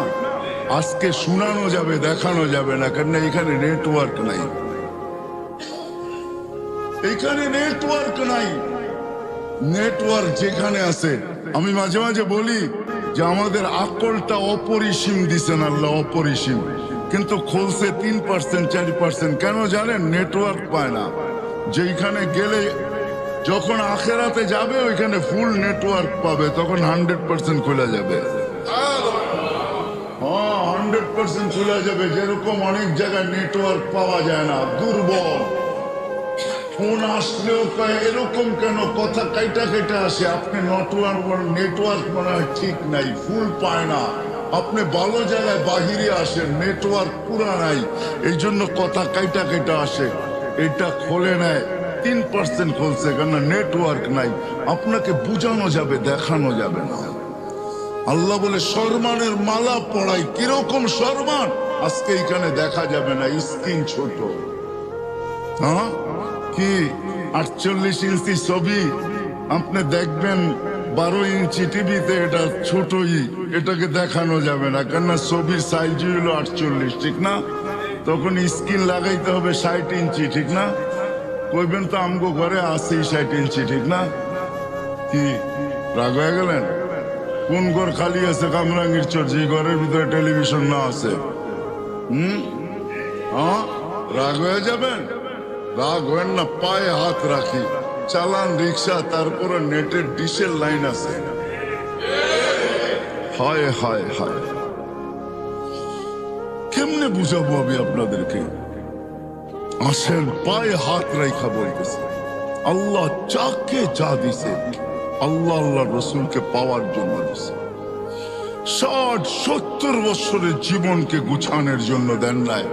আজকে শোনানো যাবে, দেখানো যাবে না, কেন এখানে নেটওয়ার্ক নাই। এখানে নেটওয়ার্ক নাই। নেটওয়ার্ক যেখানে আছে, আমি মাঝে মাঝে বলি যে আমাদের আকলটা অপরিসীম দিছেন আল্লাহ, অপরিসীম, কিন্তু খুলছে 3% 4%। কেন জানেন? নেটওয়ার্ক পায় না। যেখানে গেলে যখন আখেরাতে যাবে ওইখানে ফুল নেটওয়ার্ক পাবে, তখন 100% খোলা যাবে। হ্যাঁ 100% খোলা যাবে। যেরকম অনেক জায়গায় নেটওয়ার্ক পাওয়া যায় না, দুর্বল, ফোন আসলেও কয় এরকম কেন, কথা কাইটা কাইটা আসে। আপনি নেটওয়ার্ক মনে হয় ঠিক নাই, ফুল পায় না। আপনি ভালো জায়গায় বাহিরে আসেন, নেটওয়ার্ক পুরা নাই, এই জন্য কথা কাইটা কাইটা আসে। এটা খোলে নেয়, 3% খুলছে, কেন নেটওয়ার্ক নাই। আপনাকে বুঝানো যাবে, দেখানো যাবে না। আল্লাহ বলে সম্মানের মালা পড়াই। কিরকম সম্মান আজকে এখানে দেখা যাবে না, স্ক্রিন ছোট। হ্যাঁ কি 48 ইঞ্চি ছবি আপনি দেখবেন 12 ইঞ্চি টিভিতে, এটা ছোটই, এটাকে দেখানো যাবে না, কেননা ছবির সাইজ হলো 48, ঠিক না? তখন স্ক্রিন লাগাইতে হবে 60 ইঞ্চি, ঠিক না? কইবেন তো আমগো ঘরে আছে 60 ইঞ্চি, ঠিক না? কি রাগ হয়ে গেলেন? কোন ঘর খালি আছে কামরাঙ্গীরচর যে ঘরের ভিতরে টেলিভিশন না আছে? হ্যাঁ রাগ হয়ে যাবেন? রাগ হয় না, পায়ে হাত রাখি, চালান রিক্সা, তারপরে নেটের ডিশের লাইন আছে। হায় হায় হায়, কেমনে বুঝাবো আমি আপনাদেরকে? আসেন, পায়ে হাত রাখা বলতেছে। আল্লাহ যাকে যা দিছে, আল্লাহ আল্লাহ রসুলকে পাওয়ার জন্য দিছে। 60-70 বছরের জীবনকে গুছানোর জন্য দেন নাই,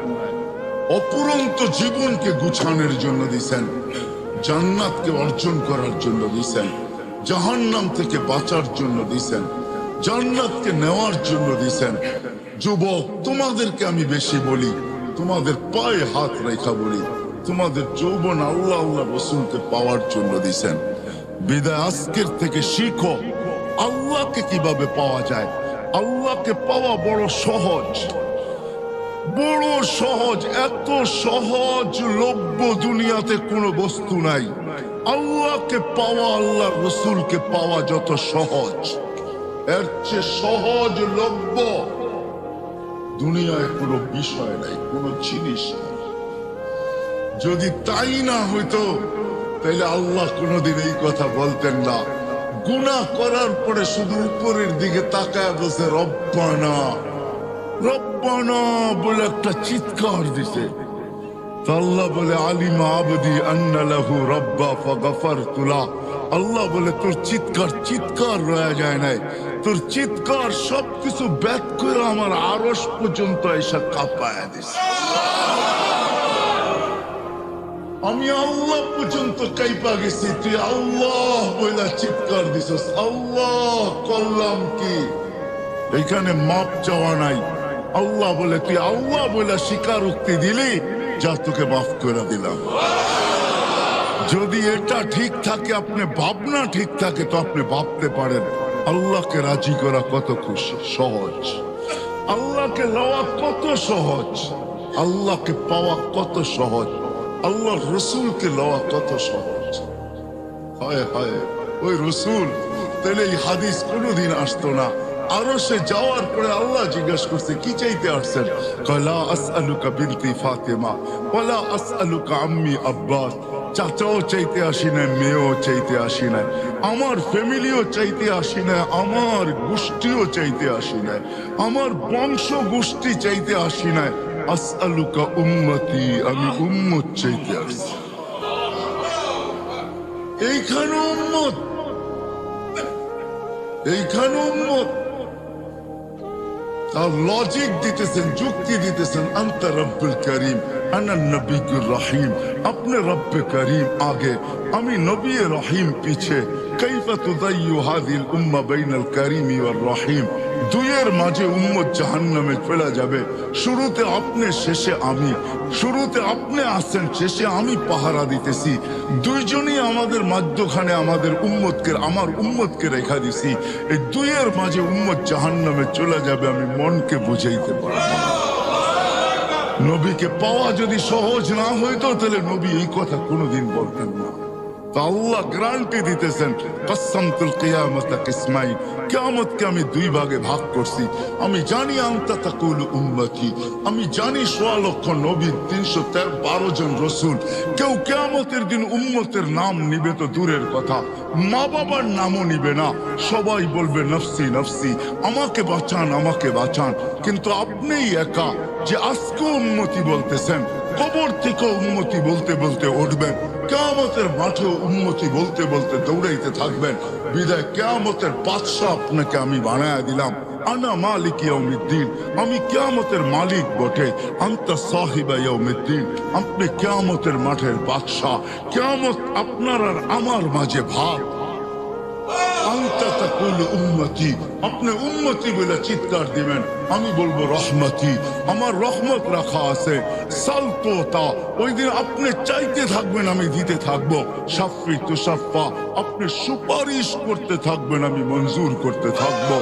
অপুরন্ত জীবনকে গুছানোর জন্য দিছেন, জান্নাতকে অর্জন করার জন্য দিছেন, জাহান্নাম থেকে বাঁচার জন্য দিছেন, জান্নাতকে নেওয়ার জন্য দিছেন। যুবক, তোমাদেরকে আমি বেশি বলি, তোমাদের পায়ে হাত রেখা বলি, তোমাদের যৌবন আল্লাহ আল্লাহ রসুলকে পাওয়ার জন্য দিছেন। বিদায় আজকের থেকে শিখো আল্লাহকে কিভাবে পাওয়া যায়। আল্লাহকে পাওয়া বড় সহজ, বড় সহজ, এত সহজ লভ্য দুনিয়াতে কোনো বস্তু নাই। আল্লাহকে পাওয়া, আল্লাহ রসুলকে পাওয়া যত সহজ, এর চেয়ে সহজ লভ্য দুনিয়ায় কোনো বিষয় নাই, কোনো জিনিস নাই। যদি তাই না হইতো তাইলে আল্লাহ কোনোদিন এই কথা বলতেন না। গুনাহ করার পরে শুধু উপরের দিকে তাকায় বসে রব্বানা রব্বানা বলে একটা চিৎকার দিছে। আল্লাহ বলে আলিমা আবদি আন্না লাহু রব্বা ফাগফারতু লাহ। আল্লাহ বলে তোর চিৎকার চিৎকার রয়ে যায় নাই, তোর চিৎকার সবকিছু ব্যাত করে আমার আরশ পর্যন্ত এসে কাঁপায় দিছে। আমি আল্লাহ পর্যন্ত কাইপা গেছি, তুই আল্লাহ বইলা চিৎকার দিছস। আল্লাহ করলাম কি? এখানে মাপ চাওয়া নাই। আল্লাহ বলে তুই আল্লাহ বইলা স্বীকারোক্তি দিলি, যা তোকে মাফ করে দিলাম। যদি এটা ঠিক থাকে, আপনি ভাবনা ঠিক থাকে, তো আপনি ভাবতে পারেন আল্লাহকে রাজি করা কত খুশি সহজ, আল্লাহকে লওয়া কত সহজ। আল্লাহকে পাওয়া কত সহজ, আল্লাহর রসুলকে লওয়া কত সহজ। হায় হায়, ওই রসুল তাহলে এই হাদিস কোনোদিন আসতো না। আরো সে যাওয়ার পরে আল্লাহ জিজ্ঞেস করছে কি চাইতে আসছেন? কলা আসআলুকা বিনতি ফাতেমা ওয়ালা আসআলুকা আম্মি আব্বাস। চাচাও চাইতে আসি না, মেয়েও চাইতে আসি না, আমার ফ্যামিলিও চাইতে আসি না, আমার গোষ্ঠীও চাইতে আসি না, আমার বংশ গোষ্ঠী চাইতে আসি না। আসআলুকা উম্মতি, আমি উম্মত চাইতে আসছি। এইখানে উম্মত, এইখানে উম্মত। আর লজিক দিতেছেন, যুক্তি দিতেছেন, আনতা রব্বুল করিম আনা নবিয়ুর রহিম। আপনি রব্বে করিম আগে, আমি নবী রহিম পিছে। কাইফা তুদাইয়ু হাযিল উম্মাহ বাইনাল করিম ওয়ার রহিম। দুইয়ের মাঝে উম্মত জাহান্নামে চলে যাবে। শুরুতে আপনি, শেষে আমি। শুরুতে আপনি আসছেন, শেষে আমি পাহারা দিতেছি। দুইজনই আমাদের মাঝখানে আমাদের উম্মতকে, আমার উম্মতকে রেখা দিছি। এই দুইয়ের মাঝে উম্মত জাহান্নামে চলে যাবে, আমি মনকে বুঝাইতে পারবো না। নবীকে পাওয়া যদি সহজ না হইতো তাহলে নবী এই কথা কোনোদিন বলতেন না। তো আল্লাহ গ্যারান্টি দিতেছেন, কসসামতুল কিয়ামাতা কিসমাইন, কিয়ামতকে আমি দুই ভাগে ভাগ করছি। আমি জানি আনতা তাকুলু উম্মতি, আমি জানি ১৬ লক্ষ নবী, ৩১২ জন রসুল। কেউ কিয়ামতের দিন উম্মতের নাম নিবে তো দূরের কথা, মা বাবার নামও নিবে না। সবাই বলবে নফসি নফসি, আমাকে বাঁচান আমাকে বাঁচান। কিন্তু আপনিই একা যে আজকে উম্মতি বলতেছেন, কবর থেকে উম্মতি বলতে বলতে উঠবেন, কিয়ামতের মাঠে উম্মতি বলতে বলতে দৌড়াইতে থাকবেন। বিদায় কিয়ামতের বাদশা আপনাকে আমি বানায়া দিলাম। আনা মালিক ইয়াউমিদ্দিন, আমি কিয়ামতের মালিক বটে। আনতা সাহিবা ইয়াউমিদ্দিন, আপনি কিয়ামতের মাঠের বাদশা। কিয়ামত আপনার আর আমার মাঝে ভাগ। আনতা তাকুলু উম্মতি, আপনি উম্মতি বলে চিৎকার দিবেন, আমি বলবো রহমতি, আমার রহমত রাখা আছে। সালতোতা, ওই দিন আপনি চাইতে থাকবেন, আমি দিতে থাকবো। শাফি তুশাফা, আপনি সুপারিশ করতে থাকবেন, আমি মঞ্জুর করতে থাকবো।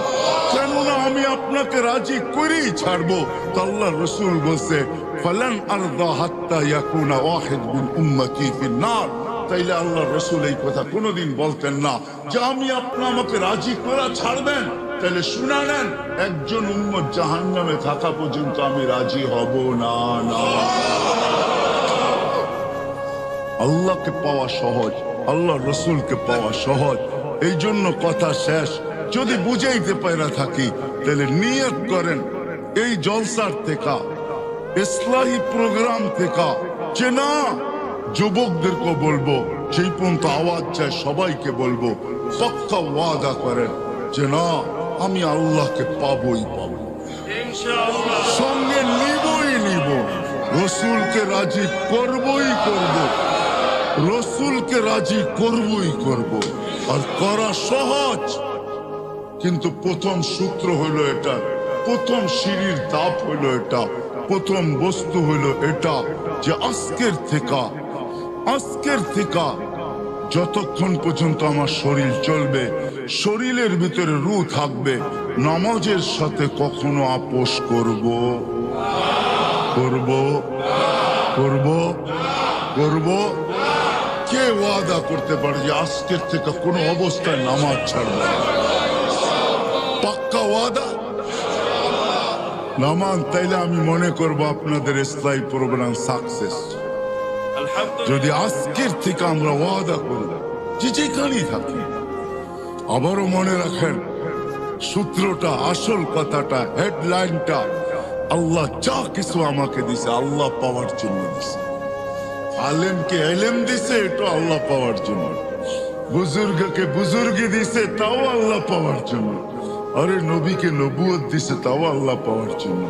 কেননা আমি আপনাকে রাজি করেই ছাড়বো। তো আল্লাহ রসুল বলছে, ফালান আরদা হাত্তা ইয়াকুনা ওয়াহিদ মিন উম্মতি ফিন্নার। তাইলে আল্লাহ রসুল এই কথা কোনোদিন বলতেন না যে আমি আমাকে রাজি করা ছাড়বেন। তাহলে শুনা নেন, একজন উম্মত জাহান্নামে থাকা পর্যন্ত আমি রাজি হব না। না, আল্লাহকে পাওয়া সহজ, আল্লাহ রসুলকে পাওয়া সহজ। এই জন্য কথা শেষ। যদি বুঝাইতে পারা থাকি তাহলে নিয়ত করেন এই জলসার থেকে, ইসলাহি প্রোগ্রাম থেকে, যে না যুবকদেরকে বলবো, সেই পর্যন্ত আওয়াজ চায় সবাইকে বলবো, পাক্কা ওয়াদা করেন যে না আমি আল্লাহকে পাবোই পাবো, সঙ্গে নিবই নিব, রসুলকে রাজি করবই করব, রসুলকে রাজি করবই করব। আর করা সহজ, কিন্তু প্রথম সূত্র হইল এটা, প্রথম সিঁড়ির ধাপ হইল এটা, প্রথম বস্তু হইল এটা যে আজকের থেকে যতক্ষণ পর্যন্ত আমার শরীর চলবে, শরীরের ভিতরে রূহ থাকবে, নামাজের সাথে কখনো আপোষ করব কে ওয়াদা করতে পারে যে আজকের থেকে কোনো অবস্থায় নামাজ ছাড়বে না? পাক্কা ওয়াদা নামান, তাইলে আমি মনে করব আপনাদের ইসলাহি প্রোগ্রাম সাকসেস। যদি আজকের থেকে আমরা ওয়াদা করব যে যেখানেই থাকি। আবারও মনে রাখেন সূত্রটা, আসল কথাটা, হেডলাইনটা, আল্লাহ যা কিছু আমাকে দিছে আল্লাহ পাওয়ার জন্য দিছে। আলেমকে এলেম দিছে, এটা আল্লাহ পাওয়ার জন্য। বুজুর্গকে বুজুর্গি দিছে, তাও আল্লাহ পাওয়ার জন্য। আরে নবীকে নবুয়ত দিছে, তাও আল্লাহ পাওয়ার জন্য।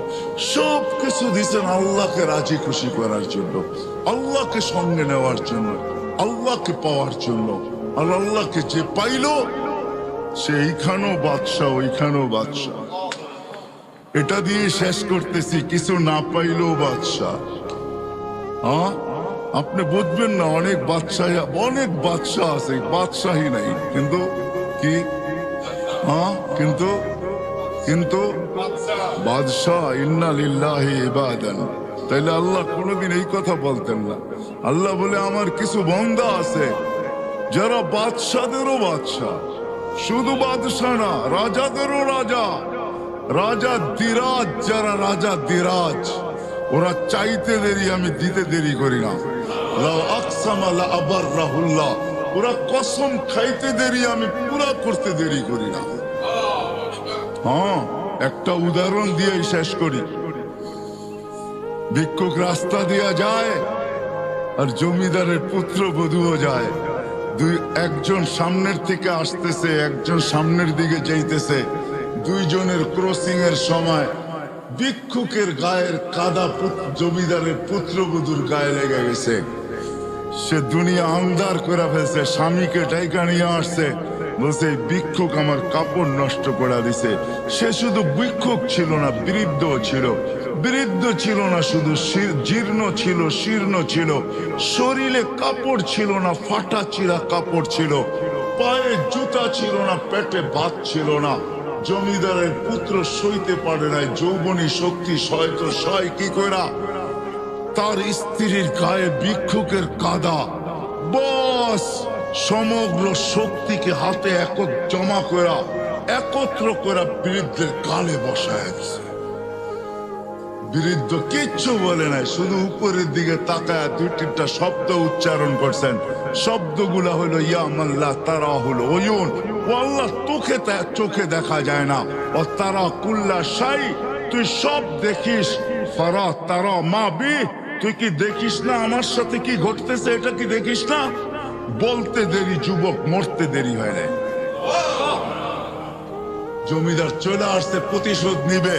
সব কিছু দিছেন আল্লাহকে রাজি খুশি করার জন্য, আল্লাহকে সঙ্গে নেওয়ার জন্য, আল্লাহকে পাওয়ার জন্য। আর আল্লাহকে যে পাইল সে এইখানেও বাদশাহ, ওইখানেও বাদশাহ। এটা দিয়ে শেষ করতেছি, কিছু না পাইলেও বাদশাহ। হ্যাঁ, আপনি বুঝবেন না, অনেক বাদশাহ আছে, বাদশাহী নাই। কিন্তু কি? হ্যাঁ, কিন্তু বাদশাহ, ইন্না লিল্লাহি ইবাদান তাইলে আল্লাহ কোনোদিন এই কথা বলতেন না। আল্লাহ বলে আমার কিছু বান্দা আছে যারা বাদশাদেরও বাদশাহ, শুধু বাদশাহ না, রাজাদেরও রাজা, রাজা দিরাজ, যারা রাজা দিরাজ, ওরা চাইতে দেরি আমি দিতে দেরি করি না। ওরা কসম খাইতে দেরি আমি পুরা করতে দেরি করি না। হ্যাঁ, একটা উদাহরণ দিয়ে শেষ করি। ভিক্ষুক রাস্তা দিয়া যায় আর জমিদারের পুত্র বধূও যায়। একজন সামনের থেকে আসতেছে, একজন সামনের দিকে যাইতেছে। দুইজনের ক্রসিং এর সময় ভিক্ষুকের গায়ের কাদা জমিদারের পুত্রবধূর গায়ে লেগে গেছে। সে দুনিয়া আন্ধার করে ফেলছে, স্বামীকে ডাইকা নিয়ে আসছে, বলছে ভিক্ষুক আমার কাপড় নষ্ট করে দিছে। সে শুধু ভিক্ষুক ছিল না, বৃদ্ধ ছিল। বৃদ্ধ ছিল না শুধু, জীর্ণ ছিল, শীর্ণ ছিল, শরীরে কাপড় ছিল না, ফাটা চিরা কাপড় ছিল, পায়ে জুতা ছিল না, পেটে ভাত ছিল না। জমিদারের পুত্র সইতে পারে নাই, যৌবনী শক্তি সয়তো সয় কি কইরা তার স্ত্রীর গায়ে ভিক্ষুকের কাদা, বস সমগ্র শক্তিকে হাতে জমা করা, একত্র করা বৃদ্ধের গালে বসায় দিছে। বৃদ্ধ কিচ্ছু বলে নাই, শুধু উপরের দিকে তাকায় দুই তিনটা শব্দ উচ্চারণ করছেন। শব্দগুলা হলো ইয়া মাল্লাহ তারা হলো ওয়ুন, ও আল্লাহ তোকে চোখে দেখা যায় না, ও তারা কুল্লা শাই, তুই সব দেখিস, ফারা তারা মা বি, তুই কি দেখিস না আমার সাথে কি ঘটতেছে, এটা কি দেখিস না? বলতে দেরি যুবক, মরতে দেরি হয় না। জমিদার চলে আসছে, প্রতিশোধ নিবে।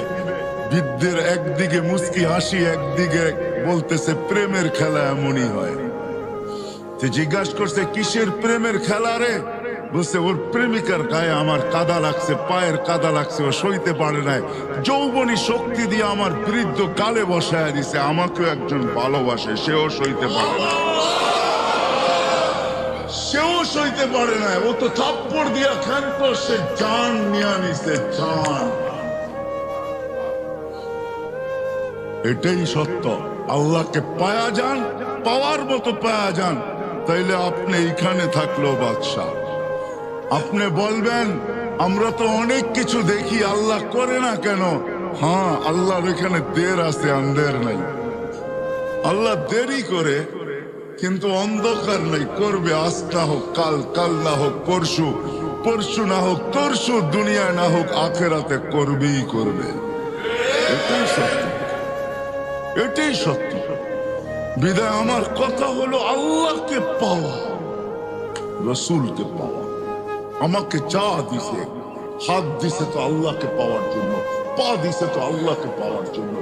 বৃদ্ধের একদিকে মুস্কি হাসি, একদিকে বলতেছে প্রেমের খেলা এমনই হয়। জিজ্ঞাসা করছে কিসের প্রেমের খেলা রে? বলছে ওর প্রেমিকার গায়ে আমার কাদা লাগছে, পায়ের কাদা লাগছে, ও সইতে পারে নাই, যৌবনী শক্তি দিয়ে আমার বৃদ্ধ গালে বসায় দিছে। আমাকেও একজন ভালোবাসে, সেও সইতে পারে না, সেও সইতে পারে না। ও তো থাপ্পড় দিয়া খান্ত, সে জান নিয়ে নিছে, জান। এটাই সত্য। আল্লাহকে পায়া যান, পাওয়ার মতো পায়া যান, তাইলে আপনি এইখানে থাকলো বাদশাহ। আপনি বলবেন আমরা তো অনেক কিছু দেখি, আল্লাহ করে না কেন? হ্যাঁ, আল্লাহর এখানে দের আছে, আন্দের নাই। আল্লাহ দেরি করে, কিন্তু অন্ধকার নাই, করবে। আজ না হোক কাল, কাল না হোক পরশু, পরশু না হোক তরশু, দুনিয়ায় না হোক আখেরাতে করবেই করবে। এটাই সত্য, এটাই সত্য। বিদায় আমার কথা হলো আল্লাহকে পাওয়া, রসুলকে পাওয়া। আমাকে চা দিছে, হাত দিছে তো আল্লাহকে পাওয়ার জন্য, পা দিছে তো আল্লাহকে পাওয়ার জন্য,